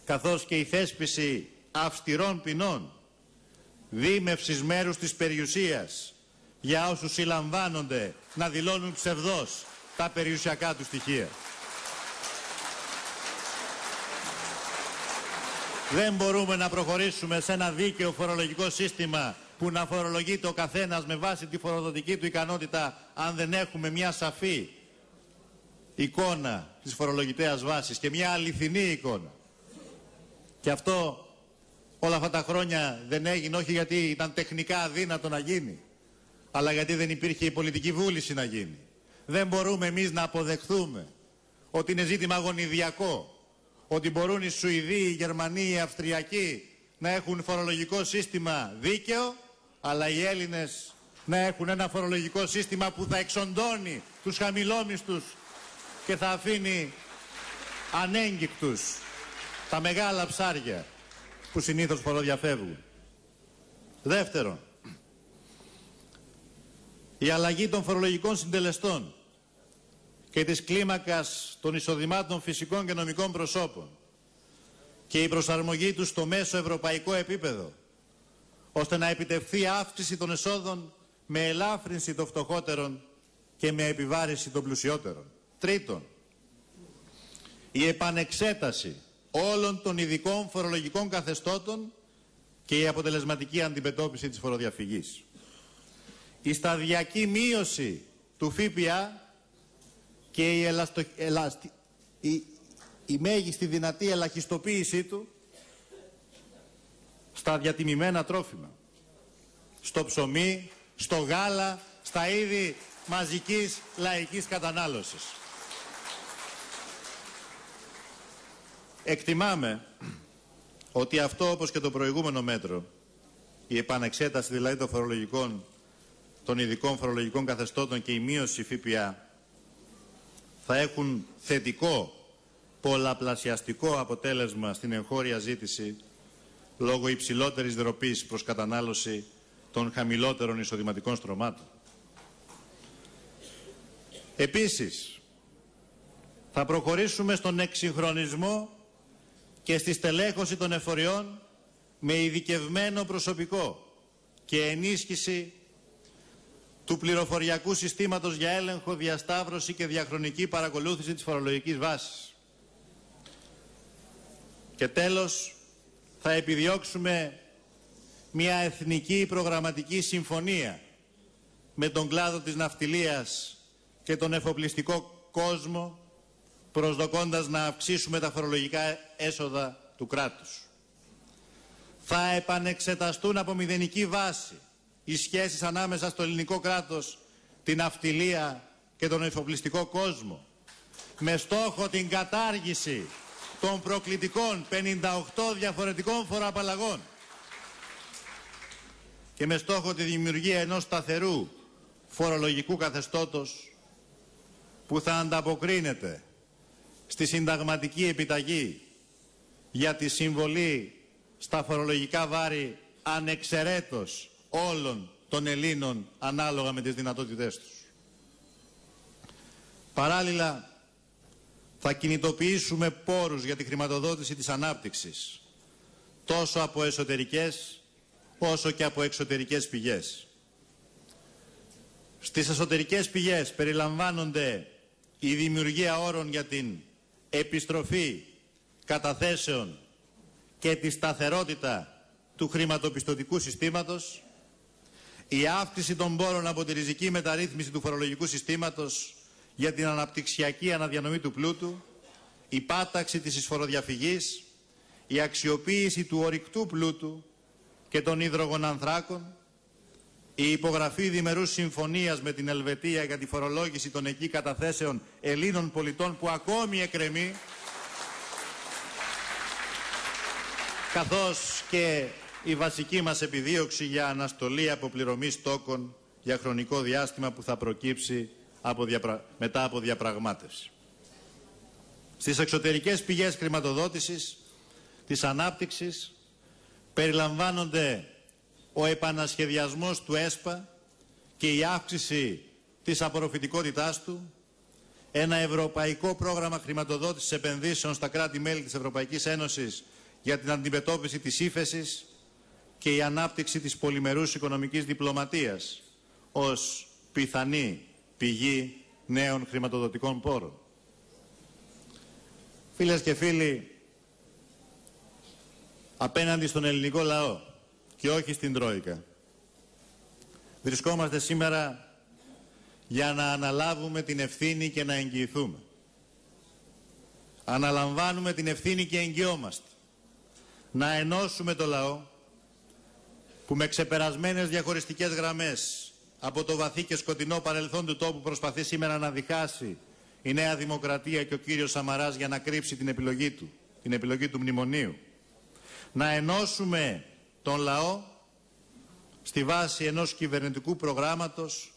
καθώς και η θέσπιση αυστηρών ποινών δίμευσης μέρους της περιουσίας για όσους συλλαμβάνονται να δηλώνουν ψευδώς τα περιουσιακά του στοιχεία. Δεν μπορούμε να προχωρήσουμε σε ένα δίκαιο φορολογικό σύστημα που να φορολογείται ο καθένας με βάση τη φοροδοτική του ικανότητα, αν δεν έχουμε μια σαφή εικόνα της φορολογητέας βάσης και μια αληθινή εικόνα. Και αυτό όλα αυτά τα χρόνια δεν έγινε, όχι γιατί ήταν τεχνικά αδύνατο να γίνει, αλλά γιατί δεν υπήρχε η πολιτική βούληση να γίνει. Δεν μπορούμε εμείς να αποδεχθούμε ότι είναι ζήτημα γονιδιακό, ότι μπορούν οι Σουηδοί, οι Γερμανοί, οι Αυστριακοί να έχουν φορολογικό σύστημα δίκαιο, αλλά οι Έλληνες να έχουν ένα φορολογικό σύστημα που θα εξοντώνει τους χαμηλόμισθους και θα αφήνει ανέγκυκτους τα μεγάλα ψάρια που συνήθως φοροδιαφεύγουν. Δεύτερον, η αλλαγή των φορολογικών συντελεστών και της κλίμακας των εισοδημάτων φυσικών και νομικών προσώπων και η προσαρμογή τους στο μέσο ευρωπαϊκό επίπεδο, ώστε να επιτευχθεί αύξηση των εσόδων με ελάφρυνση των φτωχότερων και με επιβάρηση των πλουσιότερων. Τρίτον, η επανεξέταση όλων των ειδικών φορολογικών καθεστώτων και η αποτελεσματική αντιμετώπιση της φοροδιαφυγής. Η σταδιακή μείωση του ΦΠΑ και η μέγιστη δυνατή ελαχιστοποίησή του στα διατιμημένα τρόφιμα, στο ψωμί, στο γάλα, στα είδη μαζικής λαϊκής κατανάλωσης. Εκτιμάμε ότι αυτό, όπως και το προηγούμενο μέτρο, η επανεξέταση δηλαδή των ειδικών φορολογικών καθεστώτων και η μείωση ΦΠΑ, θα έχουν θετικό πολλαπλασιαστικό αποτέλεσμα στην εγχώρια ζήτηση λόγω υψηλότερης δροπής προς κατανάλωση των χαμηλότερων εισοδηματικών στρωμάτων. Επίσης, θα προχωρήσουμε στον εξυγχρονισμό και στη στελέχωση των εφοριών με ειδικευμένο προσωπικό και ενίσχυση του πληροφοριακού συστήματος για έλεγχο, διασταύρωση και διαχρονική παρακολούθηση της φορολογικής βάσης. Και τέλος, θα επιδιώξουμε μια εθνική προγραμματική συμφωνία με τον κλάδο της ναυτιλίας και τον εφοπλιστικό κόσμο, προσδοκώντας να αυξήσουμε τα φορολογικά έσοδα του κράτους. Θα επανεξεταστούν από μηδενική βάση οι σχέσεις ανάμεσα στο ελληνικό κράτος, την ναυτιλία και τον εφοπλιστικό κόσμο, με στόχο την κατάργηση των προκλητικών 58 διαφορετικών φοροαπαλλαγών και με στόχο τη δημιουργία ενός σταθερού φορολογικού καθεστώτος που θα ανταποκρίνεται στη συνταγματική επιταγή για τη συμβολή στα φορολογικά βάρη ανεξαιρέτως όλων των Ελλήνων ανάλογα με τις δυνατότητές τους. Παράλληλα, θα κινητοποιήσουμε πόρους για τη χρηματοδότηση της ανάπτυξης, τόσο από εσωτερικές όσο και από εξωτερικές πηγές. Στις εσωτερικές πηγές περιλαμβάνονται η δημιουργία όρων για την επιστροφή καταθέσεων και τη σταθερότητα του χρηματοπιστωτικού συστήματος, η αύξηση των πόρων από τη ριζική μεταρρύθμιση του φορολογικού συστήματος για την αναπτυξιακή αναδιανομή του πλούτου, η πάταξη της εισφοροδιαφυγής, η αξιοποίηση του ορυκτού πλούτου και των υδρογονανθράκων, η υπογραφή διμερούς συμφωνίας με την Ελβετία για τη φορολόγηση των εκεί καταθέσεων Ελλήνων πολιτών που ακόμη εκκρεμεί, καθώς και η βασική μας επιδίωξη για αναστολή αποπληρωμής τόκων για χρονικό διάστημα που θα προκύψει μετά από διαπραγμάτευση. Στις εξωτερικές πηγές χρηματοδότησης της ανάπτυξης περιλαμβάνονται ο επανασχεδιασμός του ΕΣΠΑ και η αύξηση της απορροφητικότητάς του, ένα ευρωπαϊκό πρόγραμμα χρηματοδότησης επενδύσεων στα κράτη-μέλη της Ευρωπαϊκής Ένωσης για την αντιμετώπιση της ύφεσης και η ανάπτυξη της πολυμερούς οικονομικής διπλωματίας ως πιθανή πηγή νέων χρηματοδοτικών πόρων. Φίλες και φίλοι, απέναντι στον ελληνικό λαό και όχι στην Τρόικα. Βρισκόμαστε σήμερα για να αναλάβουμε την ευθύνη και να εγγυηθούμε. Αναλαμβάνουμε την ευθύνη και εγγυόμαστε να ενώσουμε το λαό που με ξεπερασμένες διαχωριστικές γραμμές από το βαθύ και σκοτεινό παρελθόν του τόπου προσπαθεί σήμερα να διχάσει η Νέα Δημοκρατία και ο κύριος Σαμαράς για να κρύψει την επιλογή του μνημονίου. Να ενώσουμε τον λαό στη βάση ενός κυβερνητικού προγράμματος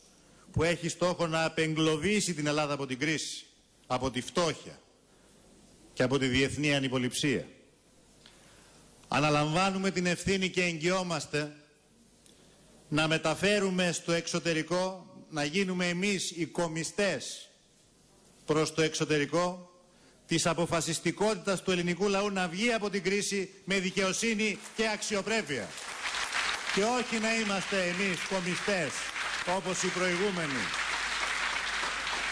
που έχει στόχο να απεγκλωβίσει την Ελλάδα από την κρίση, από τη φτώχεια και από τη διεθνή ανυποληψία. Αναλαμβάνουμε την ευθύνη και εγγυόμαστε να μεταφέρουμε στο εξωτερικό, να γίνουμε εμείς οι κομιστές προς το εξωτερικό της αποφασιστικότητας του ελληνικού λαού να βγει από την κρίση με δικαιοσύνη και αξιοπρέπεια. Και όχι να είμαστε εμείς κομιστές όπως οι προηγούμενοι,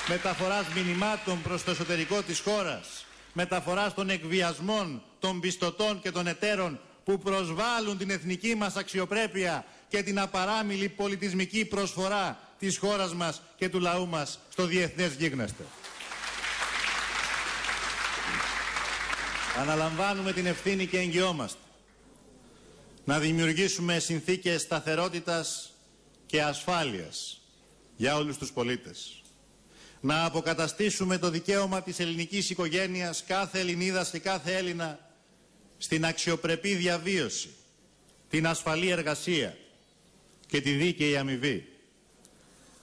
μεταφοράς μηνυμάτων προς το εσωτερικό της χώρας, μεταφοράς των εκβιασμών των πιστωτών και των εταίρων που προσβάλλουν την εθνική μας αξιοπρέπεια και την απαράμιλη πολιτισμική προσφορά της χώρας μας και του λαού μας στο διεθνές γίγνεσθε. Αναλαμβάνουμε την ευθύνη και εγγυόμαστε να δημιουργήσουμε συνθήκες σταθερότητας και ασφάλειας για όλους τους πολίτες. Να αποκαταστήσουμε το δικαίωμα της ελληνικής οικογένειας, κάθε Ελληνίδας και κάθε Έλληνα, στην αξιοπρεπή διαβίωση, την ασφαλή εργασία και τη δίκαιη αμοιβή.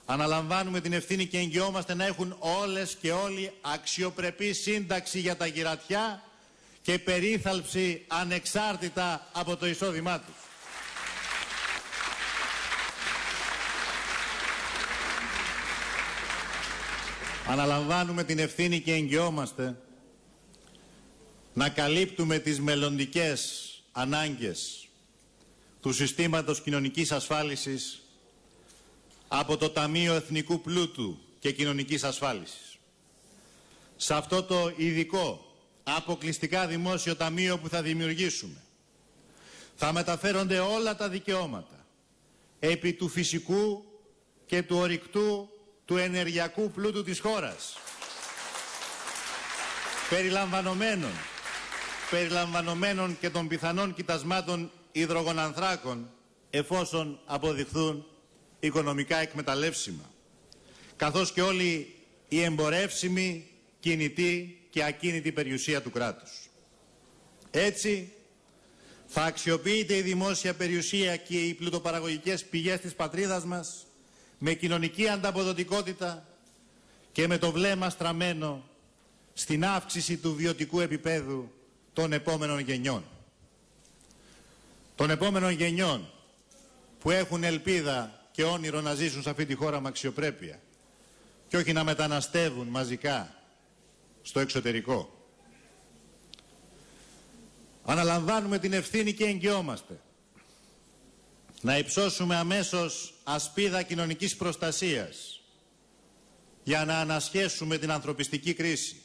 Αναλαμβάνουμε την ευθύνη και εγγυόμαστε να έχουν όλες και όλοι αξιοπρεπή σύνταξη για τα γυρατιά και περίθαλψη ανεξάρτητα από το εισόδημά τους. Αναλαμβάνουμε την ευθύνη και εγγυόμαστε να καλύπτουμε τις μελλοντικές ανάγκες του συστήματος κοινωνικής ασφάλισης από το Ταμείο Εθνικού Πλούτου και Κοινωνικής Ασφάλισης. Σε αυτό το ειδικό, αποκλειστικά δημόσιο ταμείο που θα δημιουργήσουμε, θα μεταφέρονται όλα τα δικαιώματα επί του φυσικού και του ορυκτού του ενεργειακού πλούτου της χώρας, περιλαμβανομένων και των πιθανών κοιτασμάτων υδρογονανθράκων, εφόσον αποδειχθούν οικονομικά εκμεταλλεύσιμα, καθώς και όλη η εμπορεύσιμη, κινητή και ακίνητη περιουσία του κράτους. Έτσι, θα αξιοποιείται η δημόσια περιουσία και οι πλουτοπαραγωγικές πηγές της πατρίδας μας με κοινωνική ανταποδοτικότητα και με το βλέμμα στραμμένο στην αύξηση του βιωτικού επίπεδου των επόμενων γενιών. Των επόμενων γενιών που έχουν ελπίδα και όνειρο να ζήσουν σε αυτή τη χώρα με αξιοπρέπεια και όχι να μεταναστεύουν μαζικά στο εξωτερικό. Αναλαμβάνουμε την ευθύνη και εγγυόμαστε να υψώσουμε αμέσως ασπίδα κοινωνικής προστασίας για να ανασχέσουμε την ανθρωπιστική κρίση.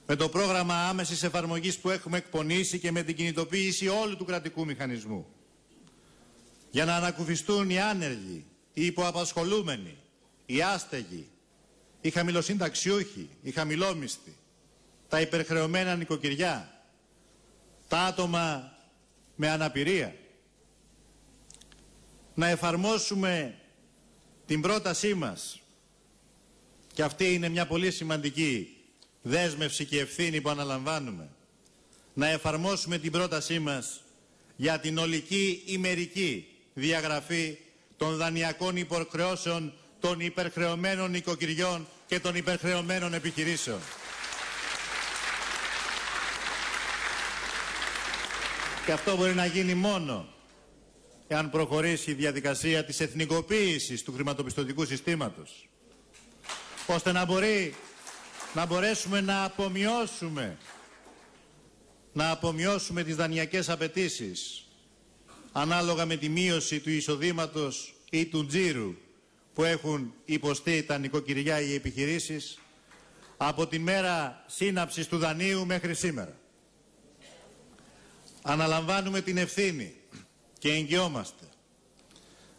Με το πρόγραμμα άμεσης εφαρμογής που έχουμε εκπονήσει και με την κινητοποίηση όλου του κρατικού μηχανισμού, για να ανακουφιστούν οι άνεργοι, οι υποαπασχολούμενοι, οι άστεγοι, οι χαμηλοσυνταξιούχοι, οι χαμηλόμισθοι, τα υπερχρεωμένα νοικοκυριά, τα άτομα με αναπηρία. Να εφαρμόσουμε την πρότασή μας, και αυτή είναι μια πολύ σημαντική δέσμευση και ευθύνη που αναλαμβάνουμε, να εφαρμόσουμε την πρότασή μας για την ολική ημερική διαγραφή των δανειακών υποχρεώσεων των υπερχρεωμένων νοικοκυριών και των υπερχρεωμένων επιχειρήσεων. Και αυτό μπορεί να γίνει μόνο εάν προχωρήσει η διαδικασία της εθνικοποίησης του χρηματοπιστωτικού συστήματος, ώστε να μπορέσουμε να απομειώσουμε τις δανειακές απαιτήσεις ανάλογα με τη μείωση του εισοδήματος ή του τζίρου που έχουν υποστεί τα νοικοκυριά ή οι επιχειρήσεις από τη μέρα σύναψης του δανείου μέχρι σήμερα. Αναλαμβάνουμε την ευθύνη και εγγυόμαστε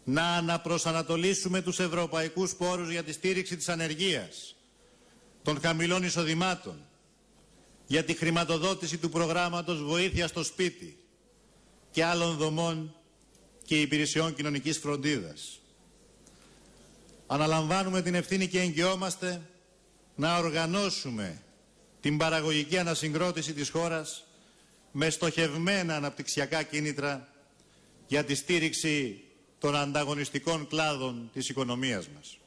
να αναπροσανατολίσουμε τους ευρωπαϊκούς πόρους για τη στήριξη της ανεργίας, των χαμηλών εισοδημάτων, για τη χρηματοδότηση του προγράμματος βοήθεια στο σπίτι και άλλων δομών και υπηρεσιών κοινωνικής φροντίδας. Αναλαμβάνουμε την ευθύνη και εγγυόμαστε να οργανώσουμε την παραγωγική ανασυγκρότηση της χώρας με στοχευμένα αναπτυξιακά κίνητρα για τη στήριξη των ανταγωνιστικών κλάδων της οικονομίας μας.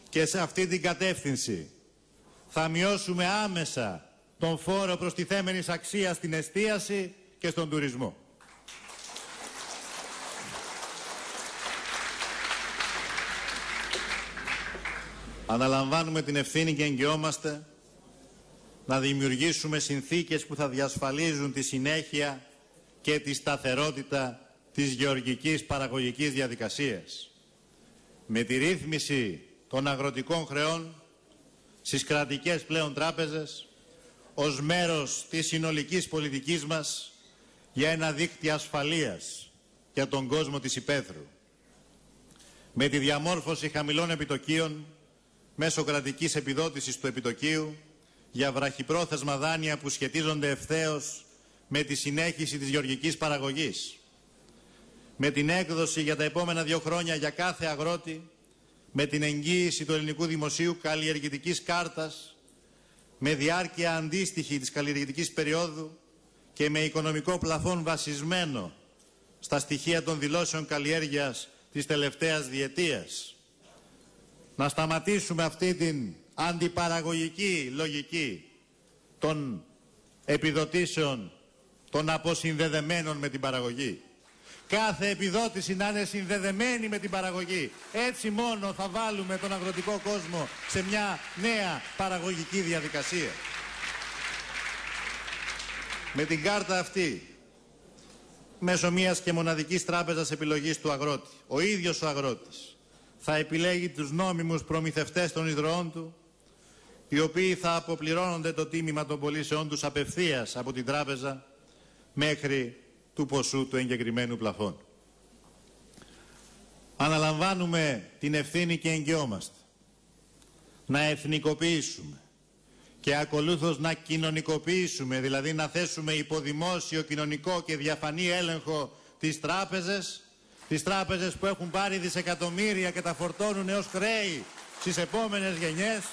Και σε αυτή την κατεύθυνση θα μειώσουμε άμεσα τον φόρο προστιθέμενης αξίας στην εστίαση και στον τουρισμό. Αναλαμβάνουμε την ευθύνη και εγγυόμαστε να δημιουργήσουμε συνθήκες που θα διασφαλίζουν τη συνέχεια και τη σταθερότητα της γεωργικής παραγωγικής διαδικασίας, με τη ρύθμιση των αγροτικών χρεών στις κρατικές πλέον τράπεζες ως μέρος της συνολικής πολιτικής μας για ένα δίκτυο ασφαλείας για τον κόσμο της υπαίθρου, με τη διαμόρφωση χαμηλών επιτοκίων μέσω κρατικής επιδότησης του επιτοκίου για βραχυπρόθεσμα δάνεια που σχετίζονται ευθέως με τη συνέχιση της γεωργικής παραγωγής, με την έκδοση για τα επόμενα 2 χρόνια για κάθε αγρότη, με την εγγύηση του ελληνικού δημοσίου καλλιεργητικής κάρτας, με διάρκεια αντίστοιχη της καλλιεργητικής περίοδου και με οικονομικό πλαφόν βασισμένο στα στοιχεία των δηλώσεων καλλιέργειας της τελευταίας διετίας. Να σταματήσουμε αυτή την αντιπαραγωγική λογική των επιδοτήσεων των αποσυνδεδεμένων με την παραγωγή. Κάθε επιδότηση να είναι συνδεδεμένη με την παραγωγή. Έτσι μόνο θα βάλουμε τον αγροτικό κόσμο σε μια νέα παραγωγική διαδικασία. Με την κάρτα αυτή, μέσω μιας και μοναδικής τράπεζας επιλογής του αγρότη, ο ίδιος ο αγρότης θα επιλέγει τους νόμιμους προμηθευτές των ιδρωών του, οι οποίοι θα αποπληρώνονται το τίμημα των πωλήσεών τους απευθείας από την τράπεζα μέχρι του ποσού του εγκεκριμένου πλαφών. Αναλαμβάνουμε την ευθύνη και εγγυόμαστε να εθνικοποιήσουμε και ακολούθως να κοινωνικοποιήσουμε, δηλαδή να θέσουμε υπό δημόσιο, κοινωνικό και διαφανή έλεγχο τις τράπεζες που έχουν πάρει δισεκατομμύρια και τα φορτώνουν έως χρέη στις επόμενες γενιές,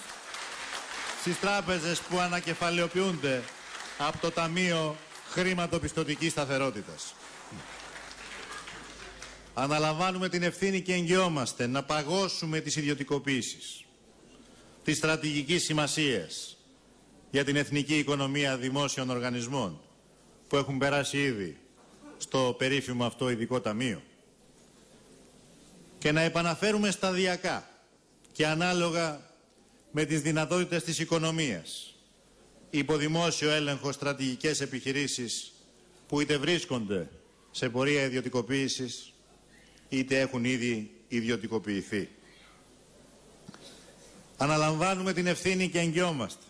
στις τράπεζες που ανακεφαλαιοποιούνται από το Ταμείο Χρηματοπιστωτικής Σταθερότητας. Αναλαμβάνουμε την ευθύνη και εγγυόμαστε να παγώσουμε τις ιδιωτικοποίησεις, τις στρατηγικής σημασίας για την εθνική οικονομία δημόσιων οργανισμών που έχουν περάσει ήδη στο περίφημο αυτό ειδικό ταμείο και να επαναφέρουμε σταδιακά και ανάλογα με τις δυνατότητες της οικονομίας υπό δημόσιο έλεγχο στρατηγικές επιχειρήσεις που είτε βρίσκονται σε πορεία ιδιωτικοποίησης είτε έχουν ήδη ιδιωτικοποιηθεί. Αναλαμβάνουμε την ευθύνη και εγγυόμαστε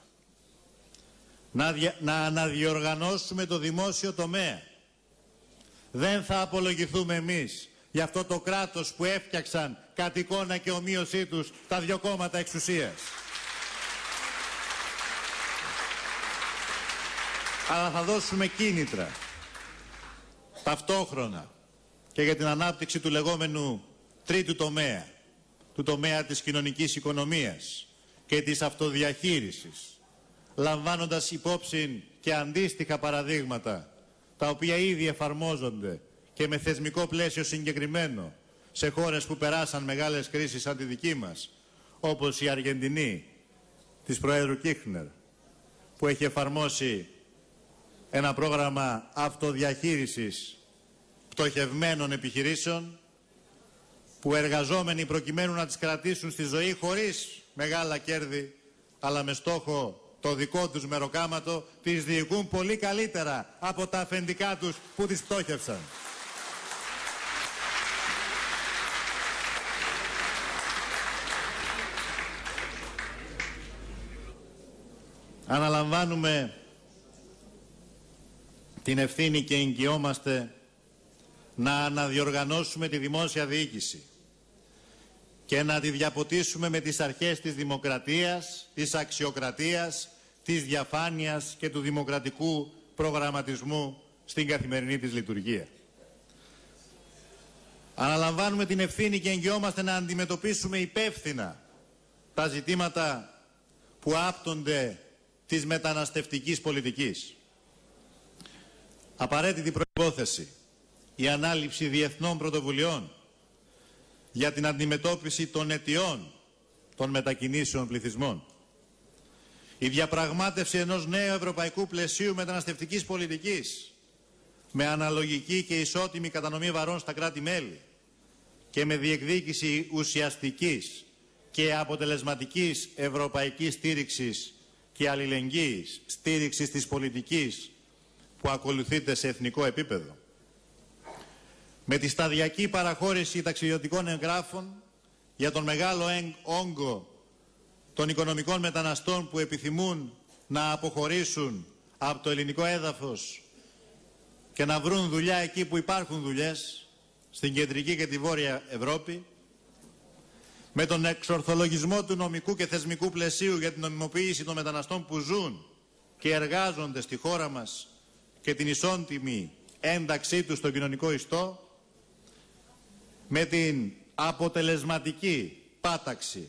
να αναδιοργανώσουμε το δημόσιο τομέα. Δεν θα απολογηθούμε εμείς για αυτό το κράτος που έφτιαξαν κατ' εικόνα και ομοίωσή τους τα 2 κόμματα εξουσίας. Αλλά θα δώσουμε κίνητρα ταυτόχρονα και για την ανάπτυξη του λεγόμενου τρίτου τομέα, του τομέα της κοινωνικής οικονομίας και της αυτοδιαχείρισης, λαμβάνοντας υπόψη και αντίστοιχα παραδείγματα τα οποία ήδη εφαρμόζονται και με θεσμικό πλαίσιο συγκεκριμένο σε χώρες που περάσαν μεγάλες κρίσεις σαν τη δική μας, όπως η Αργεντινή της Προέδρου Κίχνερ, που έχει εφαρμόσει ένα πρόγραμμα αυτοδιαχείρισης πτωχευμένων επιχειρήσεων, που εργαζόμενοι προκειμένου να τις κρατήσουν στη ζωή χωρίς μεγάλα κέρδη, αλλά με στόχο το δικό τους μεροκάματο, τις διοικούν πολύ καλύτερα από τα αφεντικά τους που τις πτώχευσαν. Αναλαμβάνουμε την ευθύνη και εγγυόμαστε να αναδιοργανώσουμε τη δημόσια διοίκηση και να τη διαποτίσουμε με τις αρχές της δημοκρατίας, της αξιοκρατίας, της διαφάνειας και του δημοκρατικού προγραμματισμού στην καθημερινή της λειτουργία. Αναλαμβάνουμε την ευθύνη και εγγυόμαστε να αντιμετωπίσουμε υπεύθυνα τα ζητήματα που άπτονται της μεταναστευτικής πολιτικής. Απαραίτητη προϋπόθεση η ανάληψη διεθνών πρωτοβουλειών για την αντιμετώπιση των αιτιών των μετακινήσεων πληθυσμών. Η διαπραγμάτευση ενός νέου ευρωπαϊκού πλαισίου μεταναστευτικής πολιτικής με αναλογική και ισότιμη κατανομή βαρών στα κράτη-μέλη και με διεκδίκηση ουσιαστικής και αποτελεσματικής ευρωπαϊκής στήριξης και αλληλεγγύης, στήριξης της πολιτικής που ακολουθείται σε εθνικό επίπεδο. Με τη σταδιακή παραχώρηση ταξιδιωτικών εγγράφων για τον μεγάλο όγκο των οικονομικών μεταναστών που επιθυμούν να αποχωρήσουν από το ελληνικό έδαφος και να βρουν δουλειά εκεί που υπάρχουν δουλειές, στην κεντρική και τη βόρεια Ευρώπη, με τον εξορθολογισμό του νομικού και θεσμικού πλαισίου για την νομιμοποίηση των μεταναστών που ζουν και εργάζονται στη χώρα μας και την ισότιμη ένταξή τους στον κοινωνικό ιστό, με την αποτελεσματική πάταξη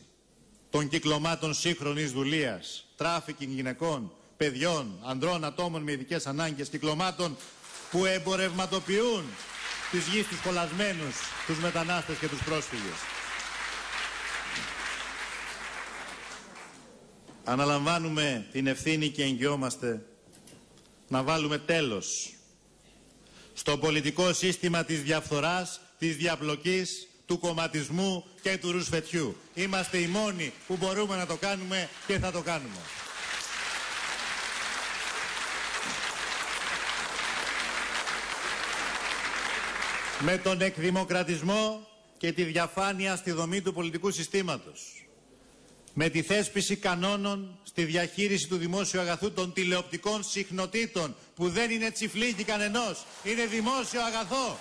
των κυκλωμάτων σύγχρονης δουλείας, τράφικινγκ γυναικών, παιδιών, ανδρών, ατόμων με ειδικές ανάγκες, κυκλωμάτων που εμπορευματοποιούν τις γης τους κολλασμένους, τους μετανάστες και τους πρόσφυγες. Αναλαμβάνουμε την ευθύνη και εγγυόμαστε να βάλουμε τέλος στο πολιτικό σύστημα της διαφθοράς, της διαπλοκής, του κομματισμού και του ρουσφετιού. Είμαστε οι μόνοι που μπορούμε να το κάνουμε και θα το κάνουμε. Με τον εκδημοκρατισμό και τη διαφάνεια στη δομή του πολιτικού συστήματος. Με τη θέσπιση κανόνων στη διαχείριση του δημόσιου αγαθού των τηλεοπτικών συχνοτήτων, που δεν είναι τσιφλίκι κανενός, είναι δημόσιο αγαθό.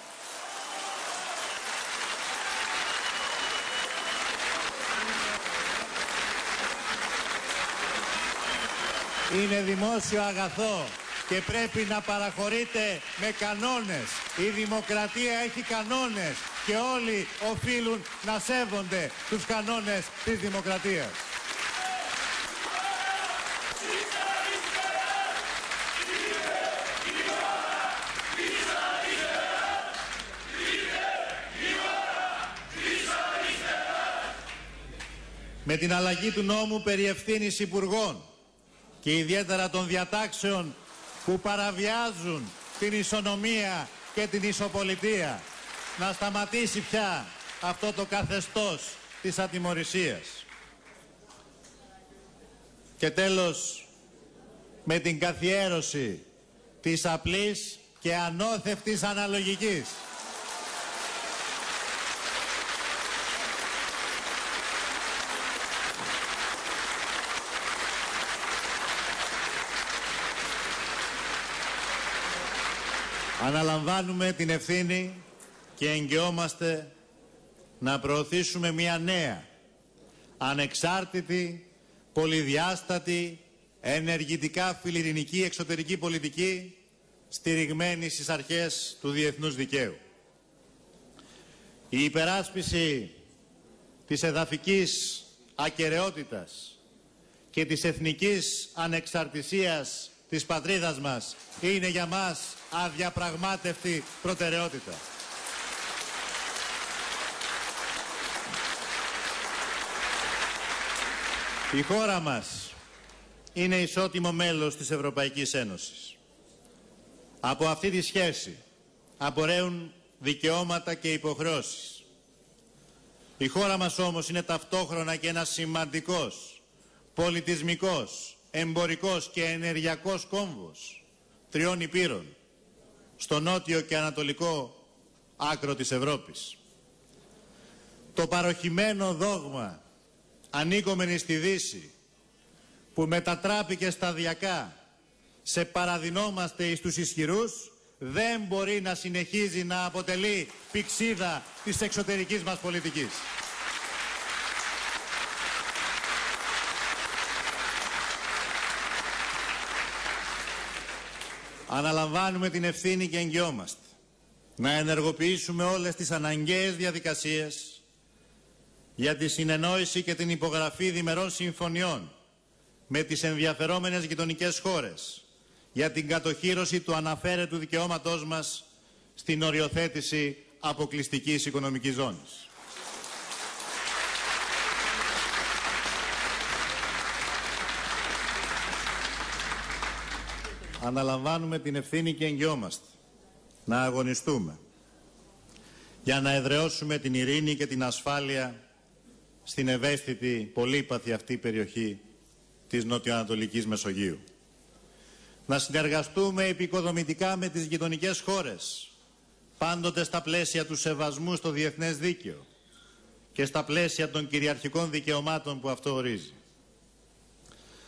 Είναι δημόσιο αγαθό και πρέπει να παραχωρείται με κανόνες. Η δημοκρατία έχει κανόνες και όλοι οφείλουν να σέβονται τους κανόνες της δημοκρατίας. Με την αλλαγή του νόμου περί ευθύνης υπουργών και ιδιαίτερα των διατάξεων που παραβιάζουν την ισονομία και την ισοπολιτεία, να σταματήσει πια αυτό το καθεστώς της ατιμωρησίας. Και τέλος, με την καθιέρωση της απλής και ανώθευτης αναλογικής. Αναλαμβάνουμε την ευθύνη και εγγυόμαστε να προωθήσουμε μια νέα, ανεξάρτητη, πολυδιάστατη, ενεργητικά φιλιρινική εξωτερική πολιτική, στηριγμένη στις αρχές του διεθνούς δικαίου. Η υπεράσπιση της εδαφικής ακεραιότητας και της εθνικής ανεξαρτησίας της πατρίδας μας είναι για μας αδιαπραγμάτευτη προτεραιότητα. Η χώρα μας είναι ισότιμο μέλος της Ευρωπαϊκής Ένωσης. Από αυτή τη σχέση απορρέουν δικαιώματα και υποχρεώσεις. Η χώρα μας όμως είναι ταυτόχρονα και ένας σημαντικός πολιτισμικός, εμπορικός και ενεργειακός κόμβος τριών υπήρων στο νότιο και ανατολικό άκρο της Ευρώπης. Το παροχημένο δόγμα ανήκομενη στη Δύση, που μετατράπηκε σταδιακά σε παραδεινόμαστε εις τους ισχυρούς δεν μπορεί να συνεχίζει να αποτελεί πηξίδα της εξωτερικής μας πολιτικής. Αναλαμβάνουμε την ευθύνη και εγγυόμαστε να ενεργοποιήσουμε όλες τις αναγκαίες διαδικασίες για τη συνεννόηση και την υπογραφή διμερών συμφωνιών με τις ενδιαφερόμενες γειτονικές χώρες για την κατοχύρωση του αναφέρετου δικαιώματός μας στην οριοθέτηση αποκλειστικής οικονομικής ζώνης. Αναλαμβάνουμε την ευθύνη και εγγυόμαστε να αγωνιστούμε για να εδραιώσουμε την ειρήνη και την ασφάλεια στην ευαίσθητη, πολύπαθη αυτή περιοχή της νοτιοανατολικής Μεσογείου. Να συνεργαστούμε επικοδομητικά με τις γειτονικές χώρες, πάντοτε στα πλαίσια του σεβασμού στο διεθνές δίκαιο και στα πλαίσια των κυριαρχικών δικαιωμάτων που αυτό ορίζει.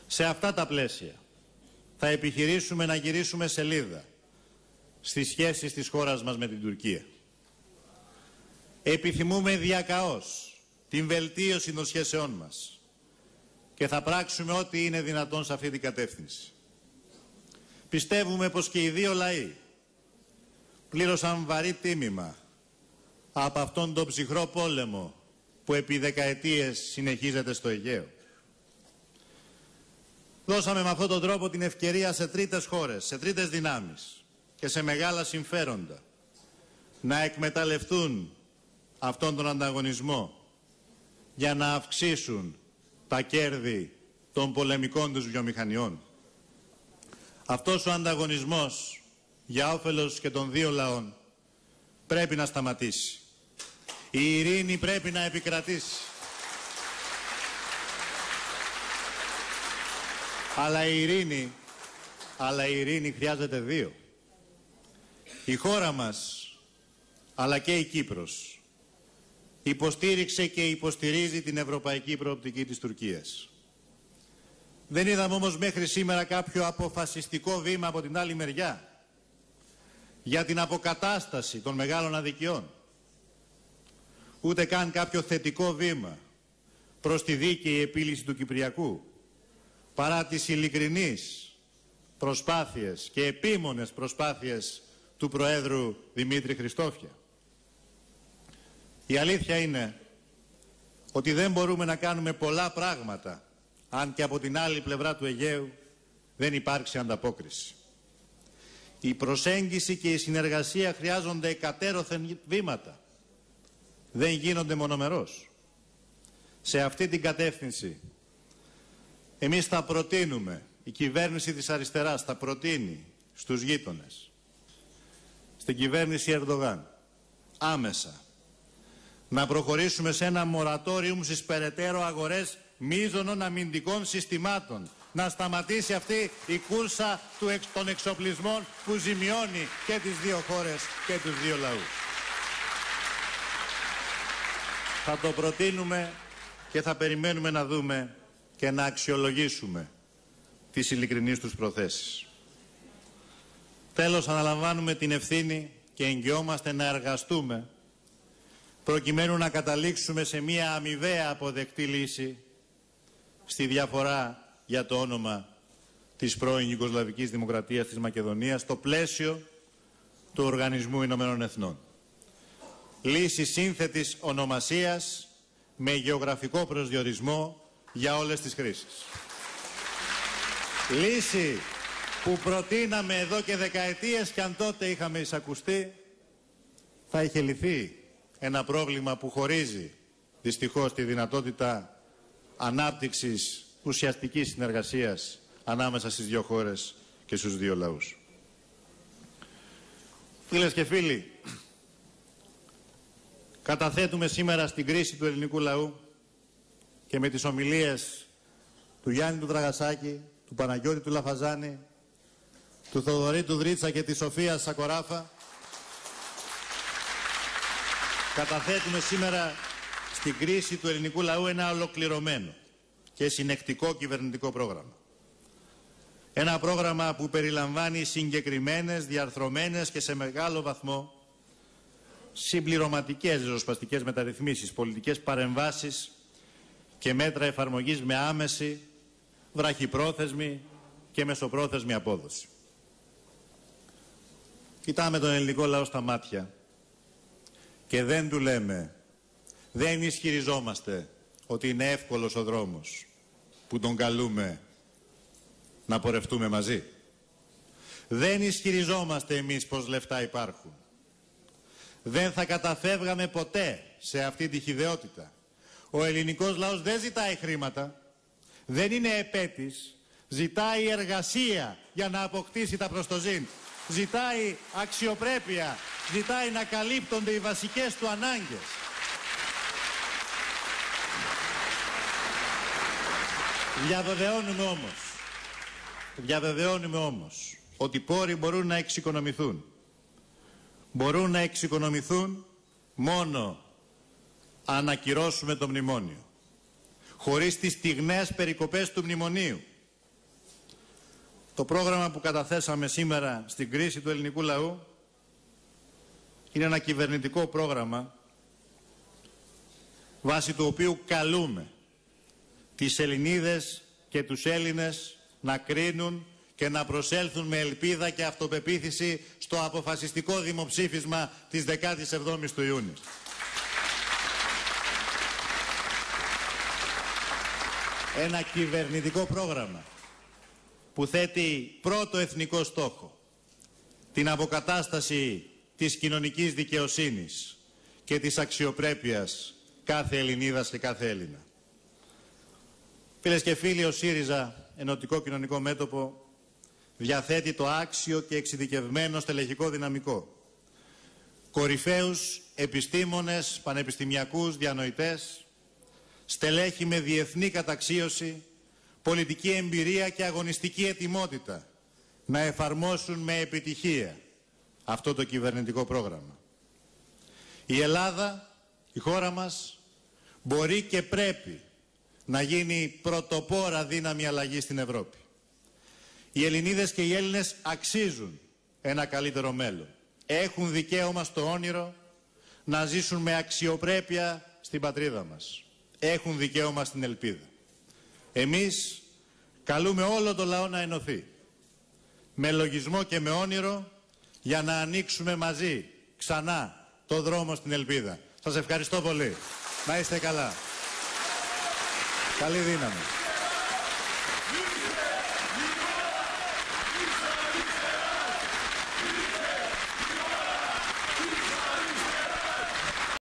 Σε αυτά τα πλαίσια θα επιχειρήσουμε να γυρίσουμε σελίδα στις σχέσεις της χώρας μας με την Τουρκία. Επιθυμούμε διακαώς την βελτίωση των σχέσεών μας και θα πράξουμε ό,τι είναι δυνατόν σε αυτή την κατεύθυνση. Πιστεύουμε πως και οι δύο λαοί πλήρωσαν βαρύ τίμημα από αυτόν τον ψυχρό πόλεμο που επί δεκαετίες συνεχίζεται στο Αιγαίο. Δώσαμε με αυτόν τον τρόπο την ευκαιρία σε τρίτες χώρες, σε τρίτες δυνάμεις και σε μεγάλα συμφέροντα να εκμεταλλευτούν αυτόν τον ανταγωνισμό για να αυξήσουν τα κέρδη των πολεμικών τους βιομηχανιών. Αυτός ο ανταγωνισμός για όφελος και των δύο λαών πρέπει να σταματήσει. Η ειρήνη πρέπει να επικρατήσει. Αλλά η ειρήνη χρειάζεται δύο. Η χώρα μας, αλλά και η Κύπρος, υποστήριξε και υποστηρίζει την ευρωπαϊκή προοπτική της Τουρκίας. Δεν είδαμε όμως μέχρι σήμερα κάποιο αποφασιστικό βήμα από την άλλη μεριά για την αποκατάσταση των μεγάλων αδικιών. Ούτε καν κάποιο θετικό βήμα προς τη δίκαιη επίλυση του Κυπριακού, παρά τις ειλικρινείς προσπάθειες και επίμονες προσπάθειες του Προέδρου Δημήτρη Χριστόφια. Η αλήθεια είναι ότι δεν μπορούμε να κάνουμε πολλά πράγματα αν και από την άλλη πλευρά του Αιγαίου δεν υπάρξει ανταπόκριση. Η προσέγγιση και η συνεργασία χρειάζονται εκατέρωθεν βήματα. Δεν γίνονται μονομερώς. Σε αυτή την κατεύθυνση εμείς θα προτείνουμε, η κυβέρνηση της αριστεράς θα προτείνει στους γείτονες, στην κυβέρνηση Ερντογάν, άμεσα να προχωρήσουμε σε ένα μορατόριουμ στις περαιτέρω αγορές μείζωνων αμυντικών συστημάτων. Να σταματήσει αυτή η κούρσα των εξοπλισμών που ζημιώνει και τις δύο χώρες και τους δύο λαούς. Θα το προτείνουμε και θα περιμένουμε να δούμε και να αξιολογήσουμε τις ειλικρινείς τους προθέσεις. Τέλος, αναλαμβάνουμε την ευθύνη και εγγυόμαστε να εργαστούμε προκειμένου να καταλήξουμε σε μια αμοιβαία αποδεκτή λύση στη διαφορά για το όνομα της πρώην Ιουγκοσλαβικής Δημοκρατίας της Μακεδονίας στο πλαίσιο του Οργανισμού Ηνωμένων Εθνών. Λύση σύνθετης ονομασίας με γεωγραφικό προσδιορισμό για όλες τις χρήσεις. Λύση που προτείναμε εδώ και δεκαετίες και αν τότε είχαμε εισακουστεί θα είχε λυθεί ένα πρόβλημα που χωρίζει δυστυχώς τη δυνατότητα ανάπτυξης ουσιαστικής συνεργασίας ανάμεσα στις δύο χώρες και στους δύο λαούς. Φίλες και φίλοι, καταθέτουμε σήμερα στην κρίση του ελληνικού λαού και με τις ομιλίες του Γιάννη του Δραγασάκη, του Παναγιώτη του Λαφαζάνη, του Θοδωρή του Δρίτσα και της Σοφίας Σακοράφα, καταθέτουμε σήμερα στην κρίση του ελληνικού λαού ένα ολοκληρωμένο και συνεκτικό κυβερνητικό πρόγραμμα. Ένα πρόγραμμα που περιλαμβάνει συγκεκριμένες, διαρθρωμένες και σε μεγάλο βαθμό συμπληρωματικές ριζοσπαστικές μεταρρυθμίσεις, πολιτικές παρεμβάσεις και μέτρα εφαρμογής με άμεση, βραχυπρόθεσμη και μεσοπρόθεσμη απόδοση. Κοιτάμε τον ελληνικό λαό στα μάτια και δεν του λέμε, δεν ισχυριζόμαστε ότι είναι εύκολος ο δρόμος που τον καλούμε να πορευτούμε μαζί. Δεν ισχυριζόμαστε εμείς πως λεφτά υπάρχουν. Δεν θα καταφεύγαμε ποτέ σε αυτή τη χυδαιότητα. Ο ελληνικός λαός δεν ζητάει χρήματα, δεν είναι επέτης, ζητάει εργασία για να αποκτήσει τα προστοζήν. Ζητάει αξιοπρέπεια, ζητάει να καλύπτονται οι βασικές του ανάγκες. Διαβεβαιώνουμε όμως ότι πόροι μπορούν να εξοικονομηθούν. Μπορούν να εξοικονομηθούν μόνο αν ακυρώσουμε το μνημόνιο. Χωρίς τις στιγνές περικοπές του μνημονίου. Το πρόγραμμα που καταθέσαμε σήμερα στην κρίση του ελληνικού λαού είναι ένα κυβερνητικό πρόγραμμα βάσει του οποίου καλούμε τις Ελληνίδες και τους Έλληνες να κρίνουν και να προσέλθουν με ελπίδα και αυτοπεποίθηση στο αποφασιστικό δημοψήφισμα της 17ης του Ιούνιου. Ένα κυβερνητικό πρόγραμμα που θέτει πρώτο εθνικό στόχο την αποκατάσταση της κοινωνικής δικαιοσύνης και της αξιοπρέπειας κάθε Ελληνίδας και κάθε Έλληνα. Φίλες και φίλοι, ο ΣΥΡΙΖΑ, Ενωτικό Κοινωνικό Μέτωπο, διαθέτει το άξιο και εξειδικευμένο στελεχικό δυναμικό. Κορυφαίους επιστήμονες, πανεπιστημιακούς, διανοητές, στελέχη με διεθνή καταξίωση, πολιτική εμπειρία και αγωνιστική ετοιμότητα να εφαρμόσουν με επιτυχία αυτό το κυβερνητικό πρόγραμμα. Η Ελλάδα, η χώρα μας, μπορεί και πρέπει να γίνει πρωτοπόρα δύναμη αλλαγής στην Ευρώπη. Οι Ελληνίδες και οι Έλληνες αξίζουν ένα καλύτερο μέλλον. Έχουν δικαίωμα στο όνειρο να ζήσουν με αξιοπρέπεια στην πατρίδα μας. Έχουν δικαίωμα στην ελπίδα. Εμείς καλούμε όλο το λαό να ενωθεί με λογισμό και με όνειρο για να ανοίξουμε μαζί ξανά το δρόμο στην ελπίδα. Σας ευχαριστώ πολύ. Να είστε καλά. Καλή δύναμη.